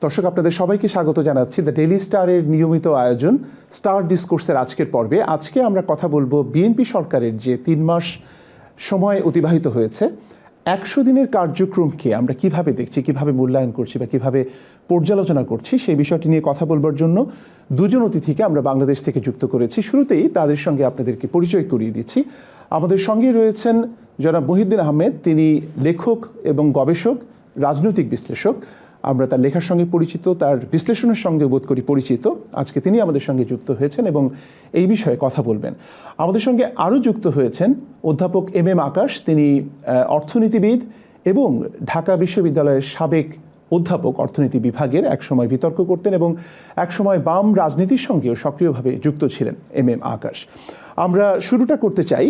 দর্শক, আপনাদের সবাইকে স্বাগত জানাচ্ছি দ্য ডেইলি স্টারের নিয়মিত আয়োজন স্টার ডিসকোর্সের আজকের পর্বে। আজকে আমরা কথা বলবো বিএনপি সরকারের যে 3 মাস সময় অতিবাহিত হয়েছে, 100 দিনের কার্যক্রমকে আমরা কিভাবে দেখছি, কিভাবে মূল্যায়ন করছি বা কিভাবে পর্যালোচনা করছি, সেই বিষয়টি নিয়ে কথা বলবার জন্য দুজন অতিথিকে আমরা বাংলাদেশ থেকে যুক্ত করেছি। শুরুতেই তাদের সঙ্গে আপনাদেরকে পরিচয় করিয়ে দিচ্ছি। আমাদের সঙ্গে রয়েছেন জনাব মহিউদ্দিন আহমেদ। তিনি লেখক এবং গবেষক, রাজনৈতিক বিশ্লেষক। আমরা তার লেখার সঙ্গে পরিচিত, তার বিশ্লেষণের সঙ্গে বোধ করি পরিচিত। আজকে তিনি আমাদের সঙ্গে যুক্ত হয়েছেন এবং এই বিষয়ে কথা বলবেন। আমাদের সঙ্গে আরও যুক্ত হয়েছেন অধ্যাপক এম আকাশ। তিনি অর্থনীতিবিদ এবং ঢাকা বিশ্ববিদ্যালয়ের সাবেক অধ্যাপক, অর্থনীতি বিভাগের। একসময় বিতর্ক করতেন এবং একসময় বাম রাজনীতির সঙ্গেও সক্রিয়ভাবে যুক্ত ছিলেন এম আকাশ। আমরা শুরুটা করতে চাই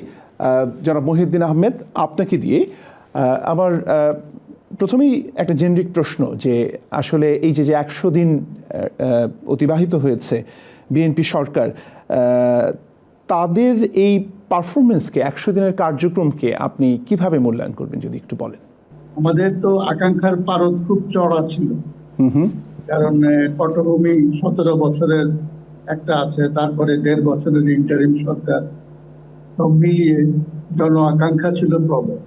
জনাব মহিউদ্দিন আহমেদ, আপনাকে দিয়ে। আমার প্রথমেই একটা জেনেরিক প্রশ্ন, যে আসলে এই যে 100 দিন অতিবাহিত হয়েছে বিএনপি সরকার, তাদের এই পারফরমেন্সকে, 100 দিনের কার্যক্রমকে আপনি কিভাবে মূল্যায়ন করবেন, যদি একটু বলেন। আমাদের তো আকাঙ্ক্ষার পারদ খুব চড়া ছিল, কারণ পটভূমি 17 বছরের একটা আছে, তারপরে 1.5 বছরের ইন্টারিম সরকার, সব মিলিয়ে জন আকাঙ্ক্ষা ছিল প্রবল।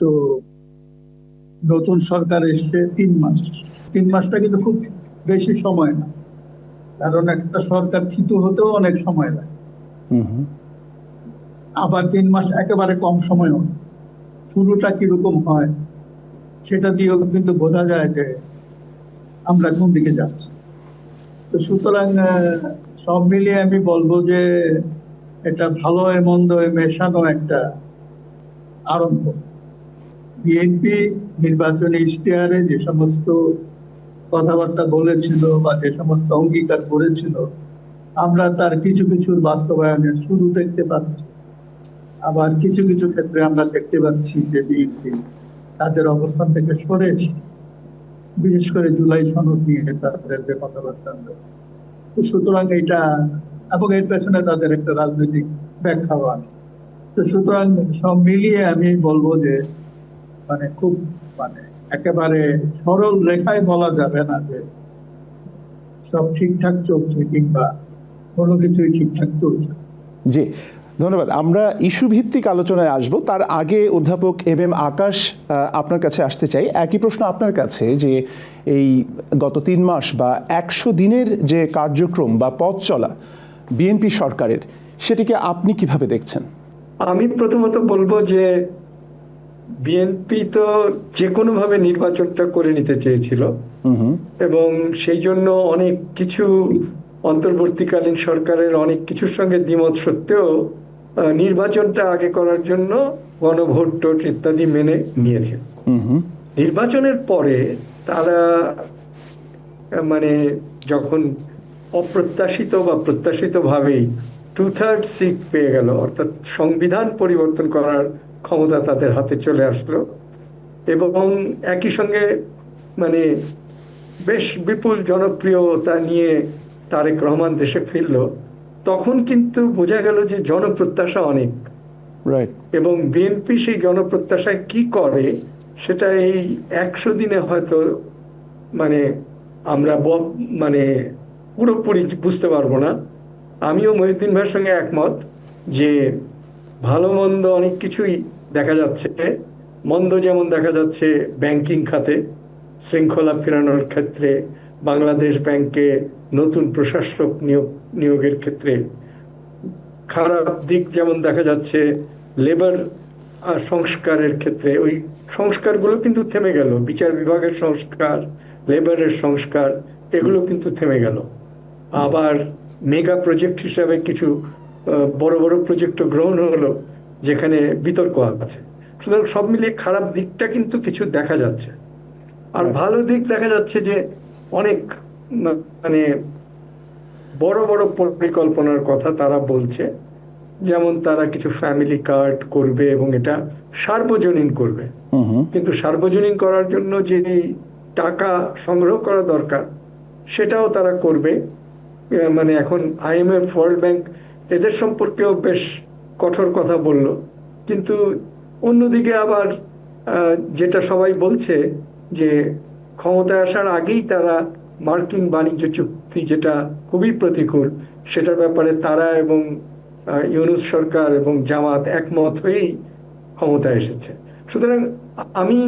তো নতুন সরকার এসছে 3 মাসটা কিন্তু খুব বেশি সময় না, কারণ একটা সরকার থিত হতেও অনেক সময় লাগে। আবার 3 মাস একেবারে কম সময় হয়। শুরুটা কিরকম হয় সেটা দিয়েও কিন্তু বোঝা যায় যে আমরা কোন দিকে যাচ্ছি। তো সুতরাং সব মিলিয়ে আমি বলবো যে এটা ভালো মন্দ মেশানো একটা আরম্ভ। বিএনপি নির্বাচনী ইশতেহারে যে সমস্ত কথাবার্তা বলেছিল বা যে সমস্ত অঙ্গীকার করেছিল, আমরা তার কিছু কিছুর বাস্তবায়নের শুরু দেখতে পাচ্ছি। আবার কিছু কিছু ক্ষেত্রে আমরা দেখতে পাচ্ছি যে বিএনপি তাদের অবস্থান থেকে সরে এসে, বিশেষ করে জুলাই সনদ নিয়ে তাদের যে কথাবার্তা, সুতরাং এটা, এবং এর পেছনে তাদের একটা রাজনৈতিক ব্যাখ্যাও আছে। তো সুতরাং সব মিলিয়ে আমি বলবো যে খুব একেবারে সরল রেখায় বলা যাবে না যে সব ঠিকঠাক চলছে কিংবা কোনো কিছুই ঠিকঠাক চলছে। জি, ধন্যবাদ। আমরা ইস্যু ভিত্তিক আলোচনায় আসব। তার আগে অধ্যাপক এম আকাশ, আপনার কাছে আসতে চাই। একই প্রশ্ন আপনার কাছে, যে এই গত 3 মাস বা 100 দিনের যে কার্যক্রম বা পথ চলা বিএনপি সরকারের, সেটিকে আপনি কিভাবে দেখছেন? আমি প্রথমত বলবো যে বিএনপি তো যে কোনোভাবে নির্বাচনটা করে নিতে চেয়েছিল এবং সেই জন্য অনেক কিছু অন্তর্বর্তীকালীন সরকারের অনেক কিছুর সঙ্গে দ্বিমত সত্ত্বেও নির্বাচনটা আগে করার জন্য গণভোট টোট ইত্যাদি মেনে নিয়েছে। নির্বাচনের পরে তারা যখন অপ্রত্যাশিত বা প্রত্যাশিতভাবেই 2/3 সিট পেয়ে গেল, অর্থাৎ সংবিধান পরিবর্তন করার ক্ষমতা তাদের হাতে চলে আসলো এবং একই সঙ্গে বেশ বিপুল জনপ্রিয়তা নিয়ে তারেক রহমান দেশে ফিরল, তখন কিন্তু বোঝা গেল যে জনপ্রত্যাশা অনেক, এবং বিএনপি সেই জনপ্রত্যাশায় কি করে সেটা এই 100 দিনে হয়তো আমরা পুরোপুরি বুঝতে পারবো না। আমিও মহিউদ্দিন ভাইয়ের সঙ্গে একমত যে ভালো মন্দ অনেক কিছুই দেখা যাচ্ছে। মন্দ যেমন দেখা যাচ্ছে ব্যাংকিং খাতে শৃঙ্খলা ফেরানোর ক্ষেত্রে, বাংলাদেশ ব্যাংকে নতুন প্রশাসক নিয়োগের ক্ষেত্রে। খারাপ দিক যেমন দেখা যাচ্ছে লেবার সংস্কারের ক্ষেত্রে, ওই সংস্কারগুলো কিন্তু থেমে গেল। বিচার বিভাগের সংস্কার, লেবারের সংস্কার, এগুলো কিন্তু থেমে গেল। আবার মেগা প্রজেক্ট হিসাবে কিছু বড় বড় প্রজেক্টও গ্রহণ হলো যেখানে বিতর্ক আছে। সুতরাং সব মিলিয়ে খারাপ দিকটা কিন্তু কিছু দেখা যাচ্ছে, আর ভালো দিক দেখা যাচ্ছে যে অনেক বড় বড় পরিকল্পনার কথা তারা বলছে। যেমন তারা কিছু ফ্যামিলি কার্ড করবে এবং এটা সার্বজনীন করবে, কিন্তু সার্বজনীন করার জন্য যে টাকা সংগ্রহ করা দরকার সেটাও তারা করবে। এখন IMF, ওয়ার্ল্ড ব্যাংক এদের সম্পর্কেও বেশ কঠোর কথা বলল, কিন্তু অন্যদিকে আবার যেটা সবাই বলছে যে ক্ষমতায় আসার আগেই তারা মার্কিন বাণিজ্য চুক্তি, যেটা খুবই প্রতিকূল, সেটার ব্যাপারে তারা এবং ইউনূস সরকার এবং জামাত একমত হয়েই ক্ষমতায় এসেছে। সুতরাং আমি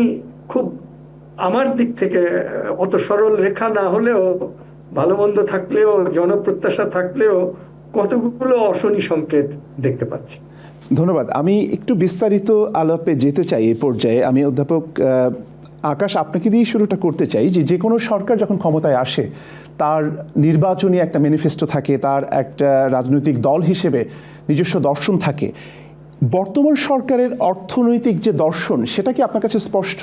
খুব, আমার দিক থেকে অত সরল রেখা না হলেও, ভালো মন্দ থাকলেও, জনপ্রত্যাশা থাকলেও কতগুলো অশনি সংকেত দেখতে পাচ্ছি। ধন্যবাদ। আমি একটু বিস্তারিত আলাপে যেতে চাই এই পর্যায়ে। আমি অধ্যাপক আকাশ, আপনাকে দিয়ে শুরুটা করতে চাই যে কোনো সরকার যখন ক্ষমতায় আসে তার নির্বাচনী একটা ম্যানিফেস্টো থাকে, তার একটা রাজনৈতিক দল হিসেবে নিজস্ব দর্শন থাকে। বর্তমান সরকারের অর্থনৈতিক যে দর্শন, সেটা কি আপনার কাছে স্পষ্ট?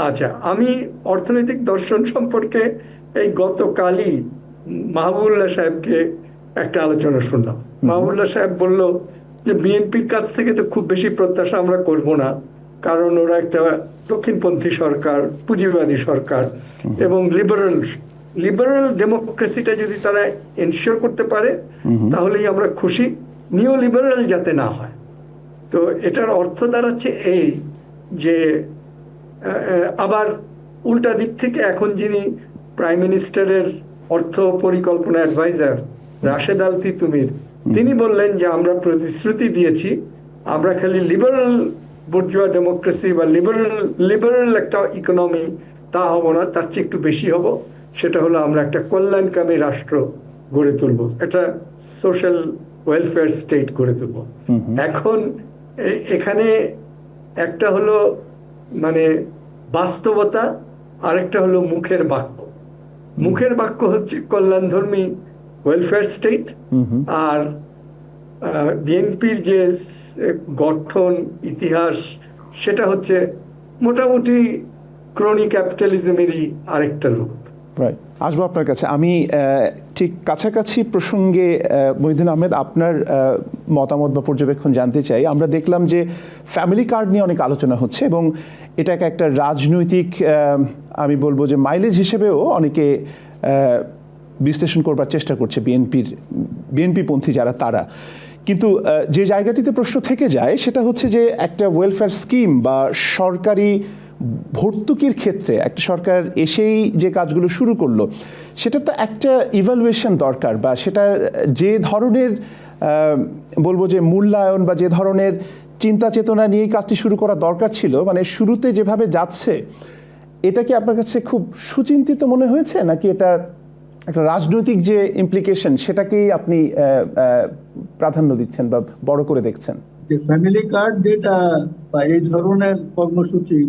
আচ্ছা, আমি অর্থনৈতিক দর্শন সম্পর্কে এই গতকালই মাহবুবুল্লাহ সাহেবকে একটা আলোচনা শুনলাম। মাহবুবুল্লাহ সাহেব বলল যে বিএনপির কাছ থেকে তো খুব বেশি প্রত্যাশা আমরা করব না, কারণ ওরা একটা দক্ষিণপন্থী সরকার, পুঁজিবাদী সরকার, এবং লিবারেল ডেমোক্রেসিটা যদি তারা এনশিওর করতে পারে তাহলেই আমরা খুশি, নিও লিবারেল যাতে না হয়। তো এটার অর্থ দাঁড়াচ্ছে এই যে আবার উল্টা দিক থেকে এখন যিনি প্রাইম মিনিস্টারের অর্থ পরিকল্পনা অ্যাডভাইজার রাশেদ আল তিতুমির, তিনি বললেন যে আমরা প্রতিশ্রুতি দিয়েছি, আমরা খালি লিবারেল বুর্জোয়া ডেমোক্রেসি বা লিবারেল একটা ইকোনমি তা হব না, তার চেয়ে একটু বেশি হব। সেটা হলো আমরা একটা কল্যাণকামী রাষ্ট্র গড়ে তুলব, একটা সোশ্যাল ওয়েলফেয়ার স্টেট গড়ে তুলব। এখন এখানে একটা হলো মানে বাস্তবতা, আরেকটা হলো মুখের বাক্য। মুখের বাক্য হচ্ছে কল্যাণধর্মী ওয়েলফেয়ার স্টেট, আর বিএনপির যে গঠন ইতিহাস সেটা হচ্ছে মোটামুটি ক্রনি ক্যাপিটালিজমেরই আরেকটা রূপ। আসবো আপনার কাছে। আমি ঠিক কাছাকাছি প্রসঙ্গে মহিউদ্দিন আহমেদ, আপনার মতামত বা পর্যবেক্ষণ জানতে চাই। আমরা দেখলাম যে ফ্যামিলি কার্ড নিয়ে অনেক আলোচনা হচ্ছে এবং এটাকে একটা রাজনৈতিক, আমি বলবো যে মাইলেজ হিসেবেও অনেকে বিশ্লেষণ করবার চেষ্টা করছে বিএনপি পন্থী যারা, তারা। কিন্তু যে জায়গাটিতে প্রশ্ন থেকে যায় সেটা হচ্ছে যে একটা ওয়েলফেয়ার স্কিম বা সরকারি ভর্তুকির ক্ষেত্রে একটা সরকার এসেই যে কাজগুলো শুরু করলো, সেটার তো একটা ইভ্যালুয়েশন দরকার, বা সেটার যে ধরনের বলবো যে মূল্যায়ন বা যে ধরনের চিন্তা চেতনা নিয়ে কাজটি শুরু করা দরকার ছিল, মানে শুরুতে যেভাবে যাচ্ছে, এটা কি আপনার কাছে খুব সুচিন্তিত মনে হয়েছে, নাকি এটা একটা রাজনৈতিক যে ইমপ্লিকেশন সেটাকেই আপনি প্রাধান্য দিচ্ছেন বা বড় করে দেখছেন? যে ফ্যামিলি কার্ড যেটা বা এই ধরনের কর্মসূচি,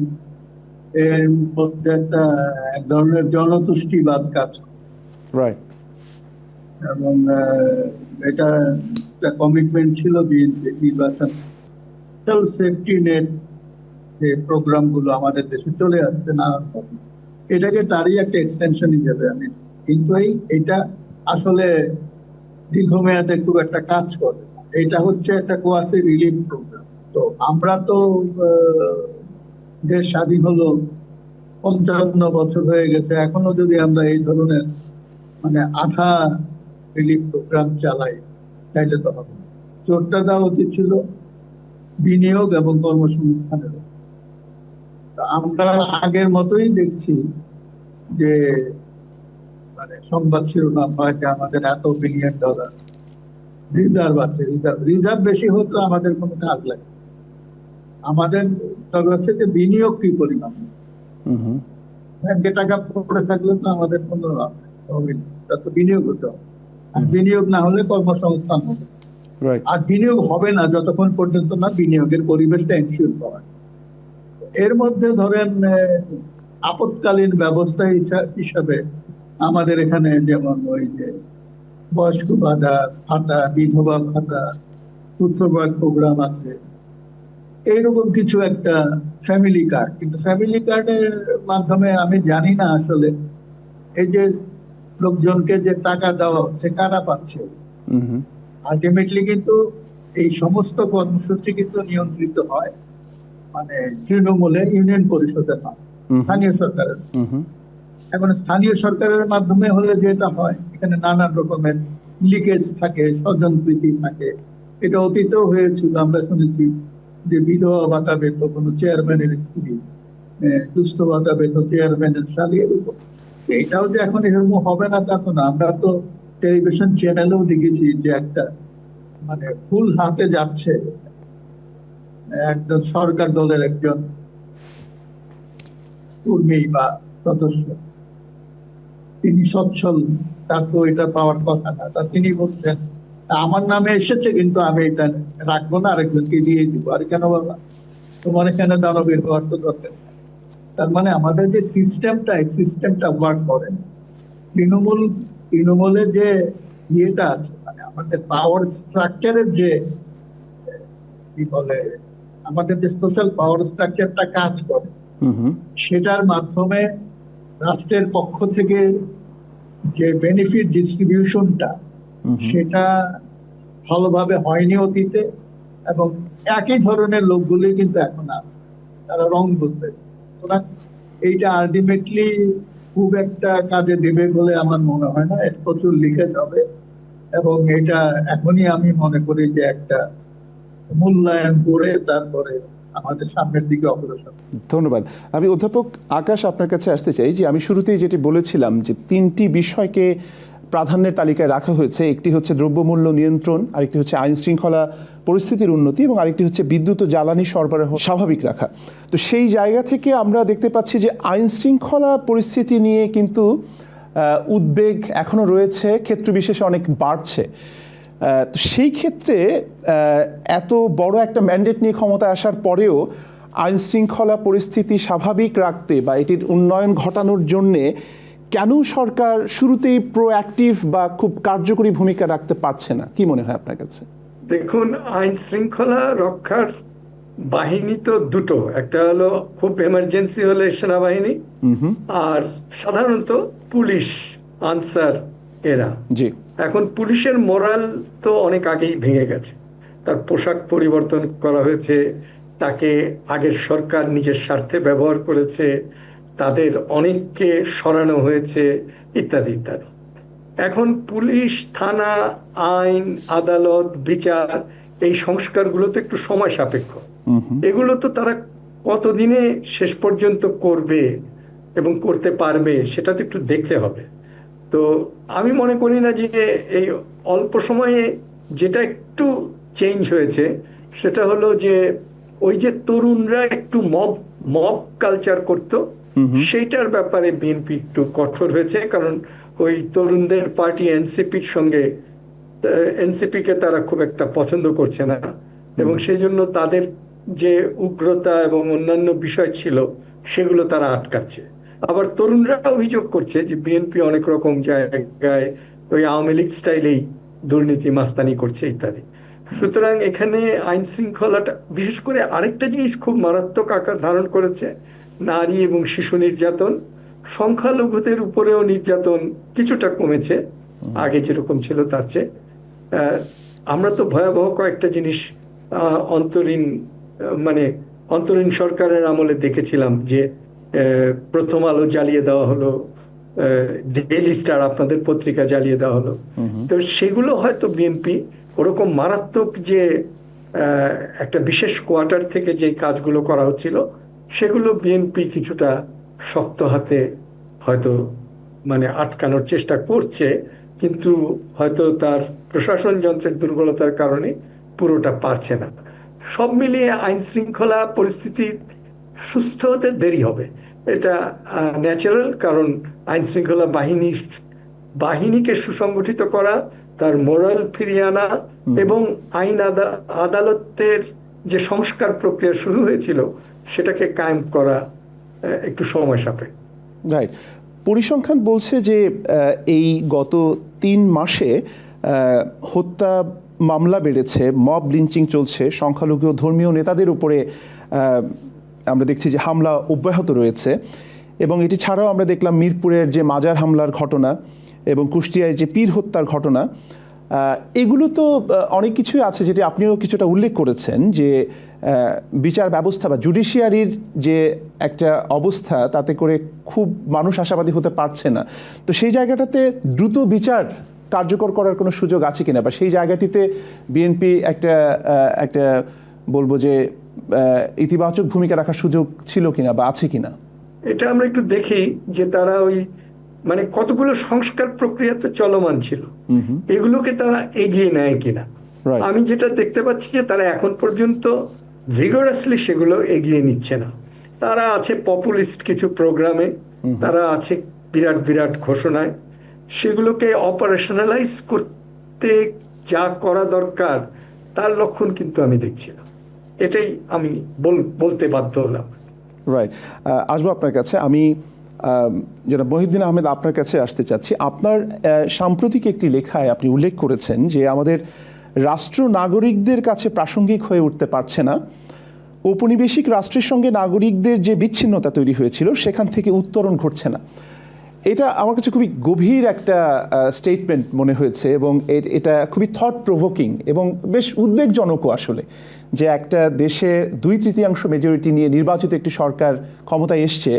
এর মধ্যে এক ধরনের জনতুষ্টিবাদ কাজ করে, রাইট, এবং এটা একটা কমিটমেন্ট ছিল বিএনপি নির্বাচন সেফটি নেট যে প্রোগ্রামগুলো আমাদের দেশে চলে আসছে নানান রকম, এটাকে তারই একটা এক্সটেনশন হিসেবে আমি, কিন্তু এটা আসলে দীর্ঘমেয়াদে খুব একটা কাজ করে। এটা হচ্ছে একটা কোয়াসি রিলিফ প্রোগ্রাম। তো আমরা তো দেশ স্বাধীন হলো 55 বছর হয়ে গেছে, এখনো যদি আমরা এই ধরনের মানে আধা রিলিফ প্রোগ্রাম চালাই তাইলে তো হবে। জোরটা দেওয়া উচিত ছিল বিনিয়োগ এবং কর্মসংস্থানের। আমরা আগের মতোই দেখছি যে মানে সংবাদ শিরোনাম হয় যে আমাদের এত বিলিয়ন ডলার রিজার্ভ আছে। রিজার্ভ বেশি হতো আমাদের কোনো কাজ লাগে, আমাদের হচ্ছে যে বিনিয়োগ কি পরিমাণ। ব্যাংকে টাকা পড়ে থাকলে তো আমাদের কোনো লাভ হবে না, তো বিনিয়োগ হতে হবে। আর বিনিয়োগ না হলে কর্মসংস্থান হবে, আর বিনিয়োগ হবে না যতক্ষণ পর্যন্ত না বিনিয়োগের পরিবেশটা এনশিওর করা। এর মধ্যে ধরেন আপৎকালীন ব্যবস্থা হিসাবে আমাদের এখানে যেমন ওই যে বয়স্ক ভাতা, বিধবা ভাতা, উৎসর্গ প্রোগ্রাম আছে, এইরকম কিছু একটা ফ্যামিলি কার্ড। কিন্তু ফ্যামিলি কার্ডের মাধ্যমে আমি জানি না আসলে এই যে লোকজনকে যে টাকা দেওয়া হচ্ছে কারা পাচ্ছে। আলটিমেটলি কিন্তু এই সমস্ত কর্মসূচি কিন্তু নিয়ন্ত্রিত হয় মানে তৃণমূলে, ইউনিয়ন পরিষদের মাধ্যমে, স্থানীয় সরকারের। এখন স্থানীয় সরকারের মাধ্যমে হলে যেটা হয়, এখানে নানান রকমের লিকেজ থাকে, স্বজনপ্রীতি থাকে। এটা অতীতেও হয়েছিল, আমরা শুনেছি যে বিধবা ভাতা পেত কোনো চেয়ারম্যানের স্ত্রী, দুস্থ ভাতা পেত চেয়ারম্যানের শালী, এরকম এটাও যে এখন এরকম হবে না তা তো না। আমরা তো টেলিভিশন চ্যানেলেও দেখেছি যে একটা মানে ভুল হাতে যাচ্ছে একজন সরকার দলের একজন কর্মী বা সদস্য, তিনি সচ্ছল, তার তো এটা পাওয়ার কথা না, তা তিনি বলছেন আমার নামে এসেছে কিন্তু আমি এটা রাখবো না, আরেকজনকে দিয়ে দিব। আর কেন বাবা, তোমার এখানে দানবের হওয়ার তো দরকার নেই। তার মানে আমাদের যে সিস্টেমটা, এই সিস্টেমটা ওয়ার্ক করে না। তৃণমূলে যে ইয়েটা আছে, মানে আমাদের পাওয়ার স্ট্রাকচারের যে কি বলে, আমাদের যে সোশ্যাল পাওয়ার স্ট্রাকচারটা কাজ করে, সেটার মাধ্যমে রাষ্ট্রের পক্ষ থেকে যে বেনিফিট ডিস্ট্রিবিউশনটা, সেটা ভালোভাবে হয়নি অতীতে, এবং একই ধরনের লোকগুলি কিন্তু এখন আছে, তারা রং বদলেছে। সুতরাং এইটা আলটিমেটলি খুব একটা কাজে দেবে বলে আমার মনে হয় না। এর প্রচুর লিকেজ হবে, এবং এটা এখনই আমি মনে করি যে একটা মূল্যায়ন করে তারপরে আমাদের সামনের দিকে অগ্রসর। ধন্যবাদ। আমি অধ্যাপক আকাশ আপনার কাছে আসতে চাই যে আমি শুরুতেই যেটি বলেছিলাম যে তিনটি বিষয়কে প্রাধান্যের তালিকায় রাখা হয়েছে। একটি হচ্ছে দ্রব্যমূল্য নিয়ন্ত্রণ, আরেকটি হচ্ছে আইন শৃঙ্খলা পরিস্থিতির উন্নতি, এবং আরেকটি হচ্ছে বিদ্যুৎ ও জ্বালানি সরবরাহ স্বাভাবিক রাখা। তো সেই জায়গা থেকে আমরা দেখতে পাচ্ছি যে আইন শৃঙ্খলা পরিস্থিতি নিয়ে কিন্তু উদ্বেগ এখনো রয়েছে, ক্ষেত্র বিশেষে অনেক বাড়ছে। তো সেই ক্ষেত্রে এত বড় একটা ম্যান্ডেট নিয়ে ক্ষমতায় আসার পরেও আইন শৃঙ্খলা পরিস্থিতি স্বাভাবিক রাখতে বা এটির উন্নয়ন ঘটানোর জন্যে কেন সরকার শুরুতেই প্রোঅ্যাক্টিভ বা খুব কার্যকরী ভূমিকা রাখতে পারছে না, কি মনে হয় আপনার কাছে? দেখুন, আইন শৃঙ্খলা রক্ষার বাহিনী তো দুটো, একটা হলো খুব এমার্জেন্সি হলে সেনাবাহিনী, আর সাধারণত পুলিশ, আনসার, এরা। জি। এখন পুলিশের মোরাল তো অনেক আগেই ভেঙে গেছে, তার পোশাক পরিবর্তন করা হয়েছে, তাকে আগের সরকার নিজের স্বার্থে ব্যবহার করেছে, তাদের অনেককে সরানো হয়েছে, ইত্যাদি ইত্যাদি। এখন পুলিশ, থানা, আইন, আদালত, বিচার, এই সংস্কারগুলো তো একটু সময় সাপেক্ষ। এগুলো তো তারা কতদিনে শেষ পর্যন্ত করবে এবং করতে পারবে সেটা তো একটু দেখতে হবে। তো আমি মনে করি না যে এই অল্প সময়ে যেটা একটু চেঞ্জ হয়েছে সেটা হলো যে ওই যে তরুণরা একটু মব কালচার করতো, সেইটার ব্যাপারে বিএনপি একটু কঠোর হয়েছে। কারণ ওই তরুণদের পার্টি এনসিপির সঙ্গে, এনসিপিকে তারা খুব একটা পছন্দ করছে না, এবং সেই জন্য তাদের যে উগ্রতা এবং অন্যান্য বিষয় ছিল সেগুলো তারা আটকাচ্ছে। আবার তরুণরা অভিযোগ করছে যে বিএনপি অনেক রকম জায়গায় ওই আওয়ামী লীগ স্টাইলেই দুর্নীতি মাস্তানি করছে ইত্যাদি। সুতরাং এখানে আইন শৃঙ্খলাটা, বিশেষ করে আরেকটা জিনিস খুব মারাত্মক আকার ধারণ করেছে, নারী এবং শিশু নির্যাতন। সংখ্যালঘুদের উপরেও নির্যাতন কিছুটা কমেছে, আগে যেরকম ছিল তার চেয়ে। আমরা তো ভয়াবহ কয়েকটা জিনিস অন্তরীণ সরকারের আমলে দেখেছিলাম, যে প্রথম আলো জ্বালিয়ে দেওয়া হলো, ডেইলি স্টার আপনাদের পত্রিকা জ্বালিয়ে দেওয়া হলো। তো সেগুলো হয়তো বিএনপি ওরকম মারাত্মক যে একটা বিশেষ কোয়ার্টার থেকে যে কাজগুলো করা হচ্ছিল সেগুলো বিএনপি কিছুটা শক্ত হাতে হয়তো আটকানোর চেষ্টা করছে, কিন্তু হয়তো তার প্রশাসন যন্ত্রের দুর্বলতার কারণে পুরোটা পারছে না। সব মিলিয়ে আইন শৃঙ্খলা পরিস্থিতি সুস্থ হতে দেরি হবে, এটা ন্যাচারাল। কারণ আইন শৃঙ্খলা বাহিনীকে সুসংগঠিত করা, তার মোরাল ফিরিয়ে আনা, এবং আইন আদালতের যে সংস্কার প্রক্রিয়া শুরু হয়েছিল সেটাকে কায়েম করা একটু সময় সাপেক্ষ। রাইট। পরিসংখ্যান বলছে যে এই গত 3 মাসে হত্যা মামলা বেড়েছে, মব লিঞ্চিং চলছে, সংখ্যালঘু ধর্মীয় নেতাদের উপরে আমরা দেখছি যে হামলা অব্যাহত রয়েছে, এবং এটি ছাড়াও আমরা দেখলাম মিরপুরের যে মাজার হামলার ঘটনা এবং কুষ্টিয়ায় যে পীর হত্যার ঘটনা। এগুলো তো অনেক কিছুই আছে যেটি আপনিও কিছুটা উল্লেখ করেছেন, যে বিচার ব্যবস্থা বা জুডিশিয়ারির যে একটা অবস্থা, তাতে করে খুব মানুষ আশাবাদী হতে পারছে না। তো সেই জায়গাটাতে দ্রুত বিচার কার্যকর করার কোনো সুযোগ আছে কিনা, বা সেই জায়গাটিতে বিএনপি একটা বলবো যে ইতিবাচক ভূমিকা রাখার সুযোগ ছিল কিনা বা আছে কিনা? এটা আমরা একটু দেখি যে তারা ওই মানে কতগুলো সংস্কার প্রক্রিয়া তো চলমান ছিল, এগুলোকে তারা এগিয়ে নেয় কিনা। Right. আমি যেটা দেখতে পাচ্ছি যে তারা এখন পর্যন্ত ভিগোরাসলি সেগুলো এগিয়ে নিচ্ছে না। তারা আছে পপুলিস্ট কিছু প্রোগ্রামে, তারা আছে বিরাট বিরাট ঘোষণায়, সেগুলোকে অপারেশনালাইজ করতে যা করা দরকার তার লক্ষণ কিন্তু আমি দেখছি না। এটাই আমি বলতে বাধ্য হলাম। রাইট, আসবো আপনার কাছে। আমি যেটা মহিউদ্দিন আহমেদ আপনার কাছে আসতে চাচ্ছি। আপনার সাম্প্রতিক একটি লেখায় আপনি উল্লেখ করেছেন যে আমাদের রাষ্ট্র নাগরিকদের কাছে প্রাসঙ্গিক হয়ে উঠতে পারছে না। ঔপনিবেশিক রাষ্ট্রের সঙ্গে নাগরিকদের যে বিচ্ছিন্নতা তৈরি হয়েছিল সেখান থেকে উত্তরণ ঘটছে না। এটা আমার কাছে খুবই গভীর একটা স্টেটমেন্ট মনে হয়েছে এবং এটা খুবই থট প্রভোকিং এবং বেশ উদ্বেগজনকও আসলে, যে একটা দেশে 2/3 মেজরিটি নিয়ে নির্বাচিত একটি সরকার ক্ষমতায় এসছে,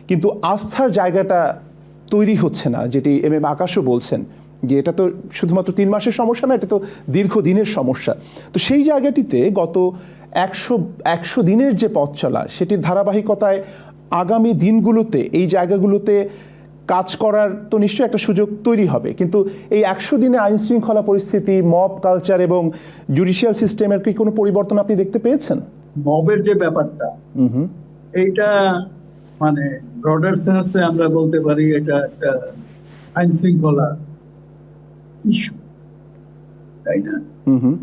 কিন্তু আস্থার জায়গাটা তৈরি হচ্ছে না, যেটি এম আকাশও বলছেন যে এটা তো শুধুমাত্র 3 মাসের সমস্যা না, এটা তো দীর্ঘদিনের সমস্যা। তো সেই জায়গাটিতে গত 100 দিনের যে পথ চলা, সেটির ধারাবাহিকতায় আগামী দিনগুলোতে এই জায়গাগুলোতে কাজ করার তো নিশ্চয়ই একটা সুযোগ তৈরি হবে, কিন্তু এই 100 দিনে আইন শৃঙ্খলা পরিস্থিতি, মব কালচার এবং জুডিশিয়াল সিস্টেমের কি কোনো পরিবর্তন আপনি দেখতে পেয়েছেন? মবের যে ব্যাপারটা, এইটা মানে ব্রডার সেন্সে আমরা বলতে পারি এটা একটা আইন শৃঙ্খলা ইস্যু, তাই না?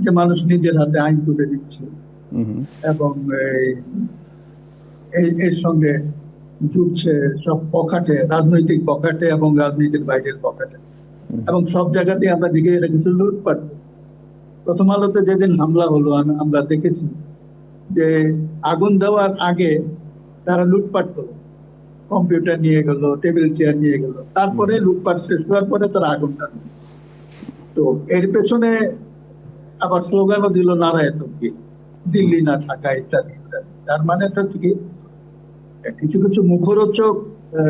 যে মানুষ নিজের হাতে আইন তুলে দিচ্ছে এবং এর সঙ্গে জুটছে সব পকেটে, রাজনৈতিক পকেটে এবং রাজনীতির বাইরের পকেটে, এবং সব জায়গাতেই আমরা দিকে এটা কিছু লুটপাট। প্রথম আলোতে যেদিন হামলা হলো আমরা দেখেছি যে আগুন দেওয়ার আগে তারা লুটপাট করলো, কম্পিউটার নিয়ে গেল, টেবিল চেয়ার নিয়ে গেল, তারপরে লুটপাট শেষ হওয়ার পরে তারা আগুনটা দিল। তো এর পেছনে আবার স্লোগানও দিল নারায় তকবীর, দিল্লি না ঢাকা ইত্যাদি ইত্যাদি। তার মানে হচ্ছে কি, কিছু কিছু মুখরোচক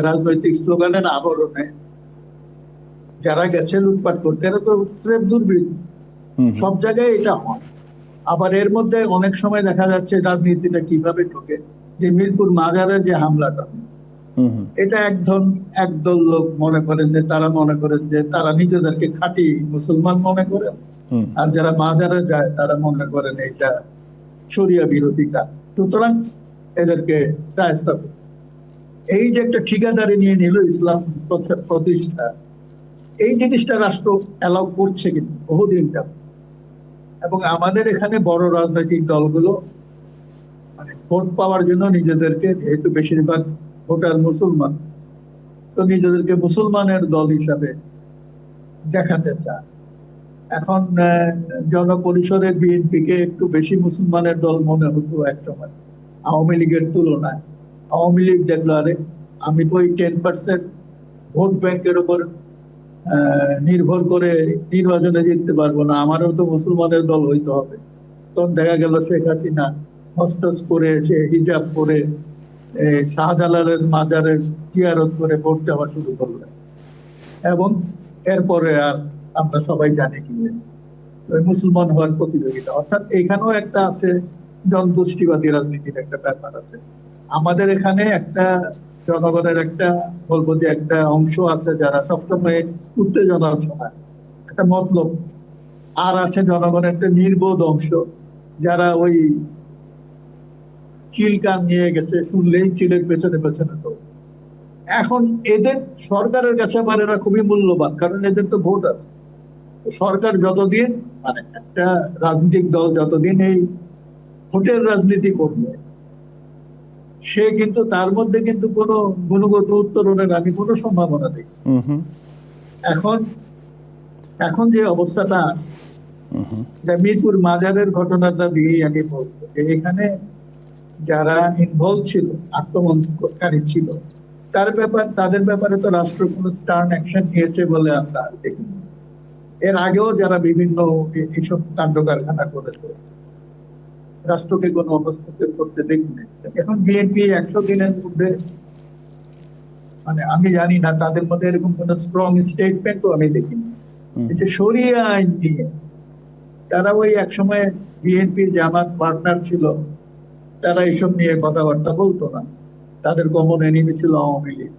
রাজনৈতিক স্লোগানের আবরণে যারা গেছে লুটপাট করতে, এরা তো স্রেফ দুর্বৃত্ত। সব জায়গায় এটা হয়। আবার এর মধ্যে অনেক সময় দেখা যাচ্ছে রাজনীতিটা কিভাবে ঢোকে, যে মিরপুর মাজারে যে হামলাটা, এটা একদল লোক মনে করেন যে তারা নিজেদেরকে খাঁটি মুসলমান মনে করেন, আর যারা মাজারে যায় তারা মনে করেন এটা শরিয়া বিরোধী কাজ, সুতরাং এদেরকে শায়েস্তা করতে। এই যে একটা ঠিকাদারি নিয়ে নিল ইসলাম প্রতিষ্ঠা, এই জিনিসটা রাষ্ট্র অ্যালাউ করছে কিন্তু বহুদিন যাবত। এবং আমাদের এখানে বড় রাজনৈতিক দলগুলো মানে ভোট পাওয়ার জন্য নিজেদেরকে, যেহেতু বেশিরভাগ ভোটার মুসলমান, তো নিজেদেরকে মুসলমানের দল হিসাবে দেখাতে চায়। এখন জনপরিসরে বিএনপিকে একটু বেশি মুসলমানের দল মনে হতো একসময় আওয়ামী লীগের তুলনায়। আওয়ামী লীগ দেখলো, আরে আমি তো ওই 10% ভোট ব্যাংকের উপর নির্ভর করে নির্বাচনে জিততে পারবো না, আমারও তো মুসলমানের দল হইতে হবে। তখন দেখা গেল শেখ হাসিনা হস্তস করে, সে হিজাব করে, শাহজালালের মাজারের জিয়ারত করে ভোট দেওয়া শুরু করলেন, এবং এরপরে আর আমরা সবাই জানি কি মুসলমান হওয়ার প্রতিযোগিতা। অর্থাৎ এখানেও একটা আছে জনগোষ্ঠীবাদী রাজনীতির একটা ব্যাপার আছে। আমাদের এখানে একটা জনগণের একটা বলবো যে একটা অংশ আছে যারা সবসময় উত্তেজনা ছড়ায়, একটা মতলব। আর আছে জনগণের একটা নির্বোধ অংশ, যারা ওই চিল কান নিয়ে গেছে, শুনলেই চিলের পেছনে পেছনে তো। এখন এদের সরকারের কাছে আবার এরা খুবই মূল্যবান, কারণ এদের তো ভোট আছে। সরকার যতদিন মানে একটা রাজনৈতিক দল যতদিন এই ভোটের রাজনীতি করবে, সে কিন্তু তার মধ্যে কিন্তু কোনো গুণগত উত্তরণের আমি কোনো সম্ভাবনা দেখি। এখন যে অবস্থাটা আছে, মিরপুর মাজারের ঘটনাটা দিয়েই আমি বলবো যে এখানে যারা ইনভলভ ছিল, আক্রমণকারী ছিল, তাদের ব্যাপারে তো রাষ্ট্র কোনো স্টার্ন অ্যাকশন নিয়েছে বলে আমরা দেখি। এর আগেও যারা বিভিন্ন এইসব কাণ্ড কারখানা করেছে, রাষ্ট্রকে কোনো হস্তক্ষেপ করতে দেখিনি। এখন বিএনপি 100 দিনের মধ্যে, মানে আমি জানি না তাদের মধ্যে এরকম কোন স্ট্রং স্টেটমেন্টও আমি দেখিনি। যে শরিয়া আইন নিয়ে তারা ওই এক সময় বিএনপির জামাত পার্টনার ছিল, তারা এইসব নিয়ে কথাবার্তা বলতো না, তাদের কমন এনিমি ছিল আওয়ামী লীগ।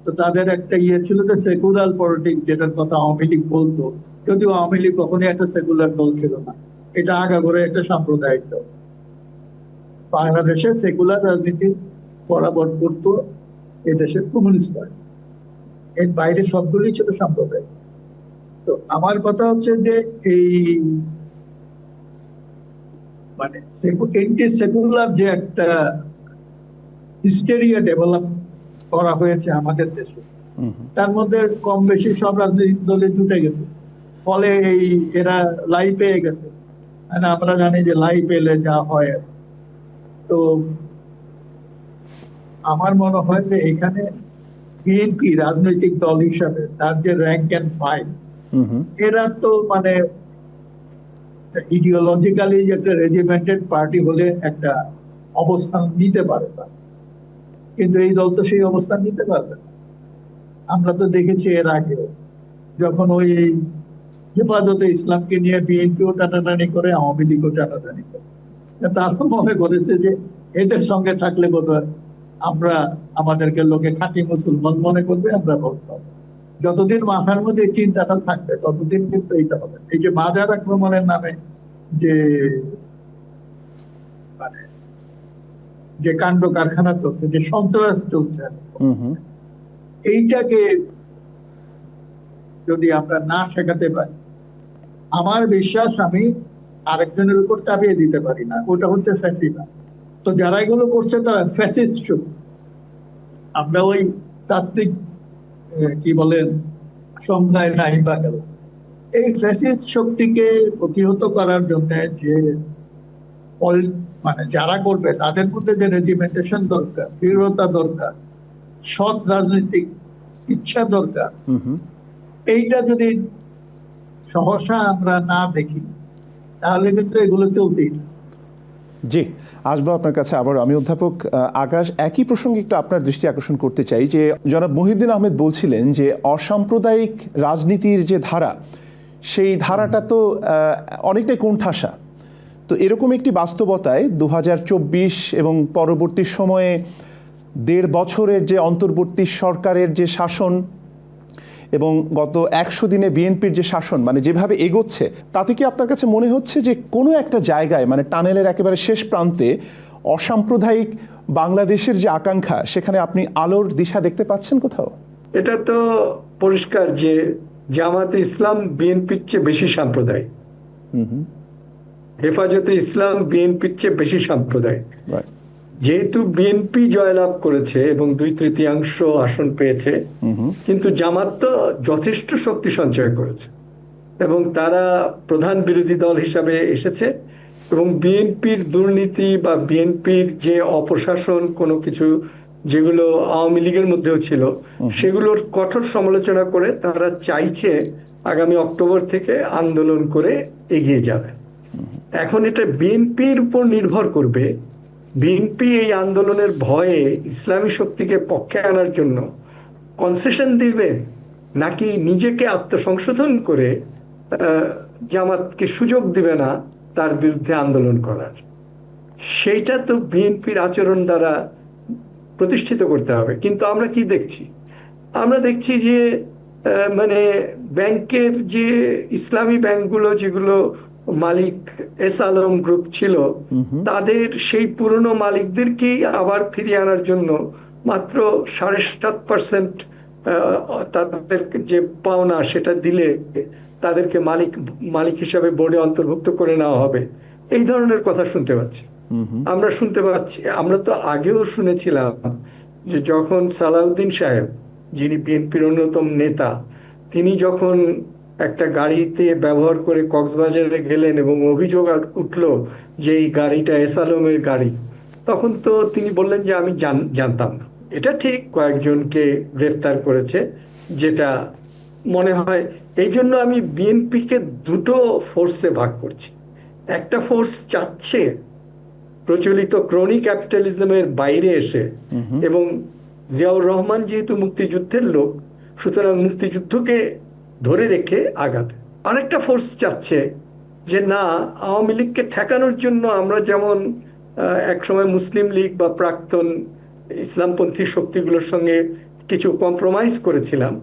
তো তো তাদের একটা ইয়ে ছিল যে সেকুলার পলিটিক্স, যেটার কথা আওয়ামী লীগ বলতো, যদিও আওয়ামী লীগ কখনোই একটা সেকুলার দল ছিল না, এটা আগাগোড়া একটা সাম্প্রদায়িক দল। বাংলাদেশে সেকুলার রাজনীতি বরাবর করতো এদেশের কমিউনিস্ট পার্টি, এর বাইরে সবগুলোই ছিল সাম্প্রদায়িক। তো আমার কথা হচ্ছে যে এই মানে এন্টি সেকুলার যে একটা হিস্টেরিয়া ডেভেলপ করা হয়েছে আমাদের দেশে, তার মধ্যে কম বেশি সব রাজনৈতিক দলে জুটে গেছে, ফলে এই এরা লাই পেয়ে গেছে। মানে আমরা জানি যে লাই পেলে যা হয়। তো আমার মনে হয় যে এখানে বিএনপি রাজনৈতিক দল হিসাবে তার যে র্যাঙ্ক এন্ড ফাইল, এরা তো মানে ইডিওলজিক্যালি যে একটা রেজিমেন্টেড পার্টি হলে একটা অবস্থান নিতে পারে না, কিন্তু এই দল তো সেই অবস্থান নিতে পারবে না। আমরা তো দেখেছি এর আগেও, যখন ওই হেফাজতে ইসলামকে নিয়ে বিএনপিও টানাটানি করে, আওয়ামী লীগও টানাটানি করে, তারা মনে করেছে যে এদের সঙ্গে থাকলে বোধহয় আমরা আমাদেরকে লোকে খাঁটি মুসলমান মনে করবে, আমরা ভোট পাবো। যতদিন মাথার মধ্যে এই চিন্তাটা থাকবে ততদিন কিন্তু এইটা হবে। এই যে বাজার আক্রমণের নামে যে মানে যে কাণ্ড কারখানা চলছে, যে সন্ত্রাস চলছে, এইটাকে যদি আমরা না শেখাতে পারি, আমার বিশ্বাস আমি আরেকজনের উপর চাপিয়ে দিতে পারি না, ওটা হচ্ছে ফ্যাসিবাদ। তো যারা এগুলো করছে তারা ফ্যাসিস্ট শক্তি। আমরা ওই তাত্ত্বিক কি বলেন সংজ্ঞায় নাই বা গেল। এই ফ্যাসিস্ট শক্তিকে প্রতিহত করার জন্য যে মানে যারা করবে তাদের মধ্যে যে রেজিমেন্টেশন দরকার, দৃঢ়তা দরকার, সৎ রাজনৈতিক ইচ্ছা দরকার, এইটা যদি সহসা আমরা না দেখি তাহলে কিন্তু এগুলো চলতেই। জি, আসবো আপনার কাছে আবার। আমি অধ্যাপক আকাশ, একই প্রসঙ্গে একটু আপনার দৃষ্টি আকর্ষণ করতে চাই যে জনাব মহিউদ্দিন আহমেদ বলছিলেন যে অসাম্প্রদায়িক রাজনীতির যে ধারা, সেই ধারাটা তো অনেকটাই কোণঠাসা। তো এরকম একটি বাস্তবতায় 2024 এবং পরবর্তী সময়ে 1.5 বছরের যে অন্তর্বর্তী সরকারের যে শাসন এবং গত 100 দিনে বিএনপির যে শাসন, মানে যেভাবে এগোচ্ছে, তাতে কি আপনার কাছে মনে হচ্ছে যে কোনো একটা জায়গায়, মানে টানেলের একেবারে শেষ প্রান্তে অসাম্প্রদায়িক বাংলাদেশের যে আকাঙ্ক্ষা, সেখানে আপনি আলোর দিশা দেখতে পাচ্ছেন কোথাও? এটা তো পরিষ্কার যে জামাতে ইসলাম বিএনপির চেয়ে বেশি সাম্প্রদায়িক, হেফাজতে ইসলাম বিএনপির চেয়ে বেশি সাম্প্রদায়িক। যেহেতু বিএনপি জয়লাভ করেছে এবং 2/3 আসন পেয়েছে, কিন্তু জামাত তো যথেষ্ট শক্তি সঞ্চয় করেছে এবং তারা প্রধান বিরোধী দল হিসাবে এসেছে এবং বিএনপির দুর্নীতি বা বিএনপির যে অপশাসন কোনো কিছু যেগুলো আওয়ামী লীগের মধ্যেও ছিল, সেগুলোর কঠোর সমালোচনা করে তারা চাইছে আগামী অক্টোবর থেকে আন্দোলন করে এগিয়ে যাবে। এখন এটা বিএনপির উপর নির্ভর করবে, বিএনপি এই আন্দোলনের ভয়ে ইসলামী শক্তিকে পক্ষে আনার জন্য কনসেশন দিবে নাকি নিজেকে আত্মসংশোধন করে জামাতকে সুযোগ দিবে না তার বিরুদ্ধে আন্দোলন করার। সেইটা তো বিএনপির আচরণ দ্বারা প্রতিষ্ঠিত করতে হবে। কিন্তু আমরা কি দেখছি? আমরা দেখছি যে মানে ব্যাংকের যে ইসলামী ব্যাংকগুলো যেগুলো মালিক এস আলম গ্রুপ ছিল, তাদের সেই পুরনো মালিকদেরকেই আবার ফিরিয়ে আনার জন্য মাত্র 7.5% তাদের যে পাওনা সেটা দিলে তাদেরকে মালিক হিসাবে বোর্ডে অন্তর্ভুক্ত করে নেওয়া হবে, এই ধরনের কথা শুনতে পাচ্ছি। আমরা তো আগেও শুনেছিলাম যে যখন সালাউদ্দিন সাহেব, যিনি বিএনপির অন্যতম নেতা, তিনি যখন একটা গাড়িতে ব্যবহার করে কক্সবাজারে গেলেন এবং অভিযোগ উঠলো যে এই গাড়িটা এস আলমের গাড়ি, তখন তো তিনি বললেন যে আমি জানতাম না। এটা ঠিক কয়েকজনকে গ্রেফতার করেছে, যেটা মনে হয়। এই জন্য আমি বিএনপিকে দুটো ফোর্সে ভাগ করছি। একটা ফোর্স চাচ্ছে প্রচলিত ক্রনি ক্যাপিটালিজমের বাইরে এসে, এবং জিয়াউর রহমান যেহেতু মুক্তিযুদ্ধের লোক, সুতরাং মুক্তিযুদ্ধকে ধরে রেখে আগাতে। আরেকটা ফোর্স চাচ্ছে যে না, আওয়ামী লীগকে ঠেকানোর জন্য আমরা যেমন একসময় মুসলিম লীগ বা প্রাক্তন ইসলামপন্থী শক্তিগুলোর সঙ্গে কিছু কম্প্রোমাইজ করেছিলাম,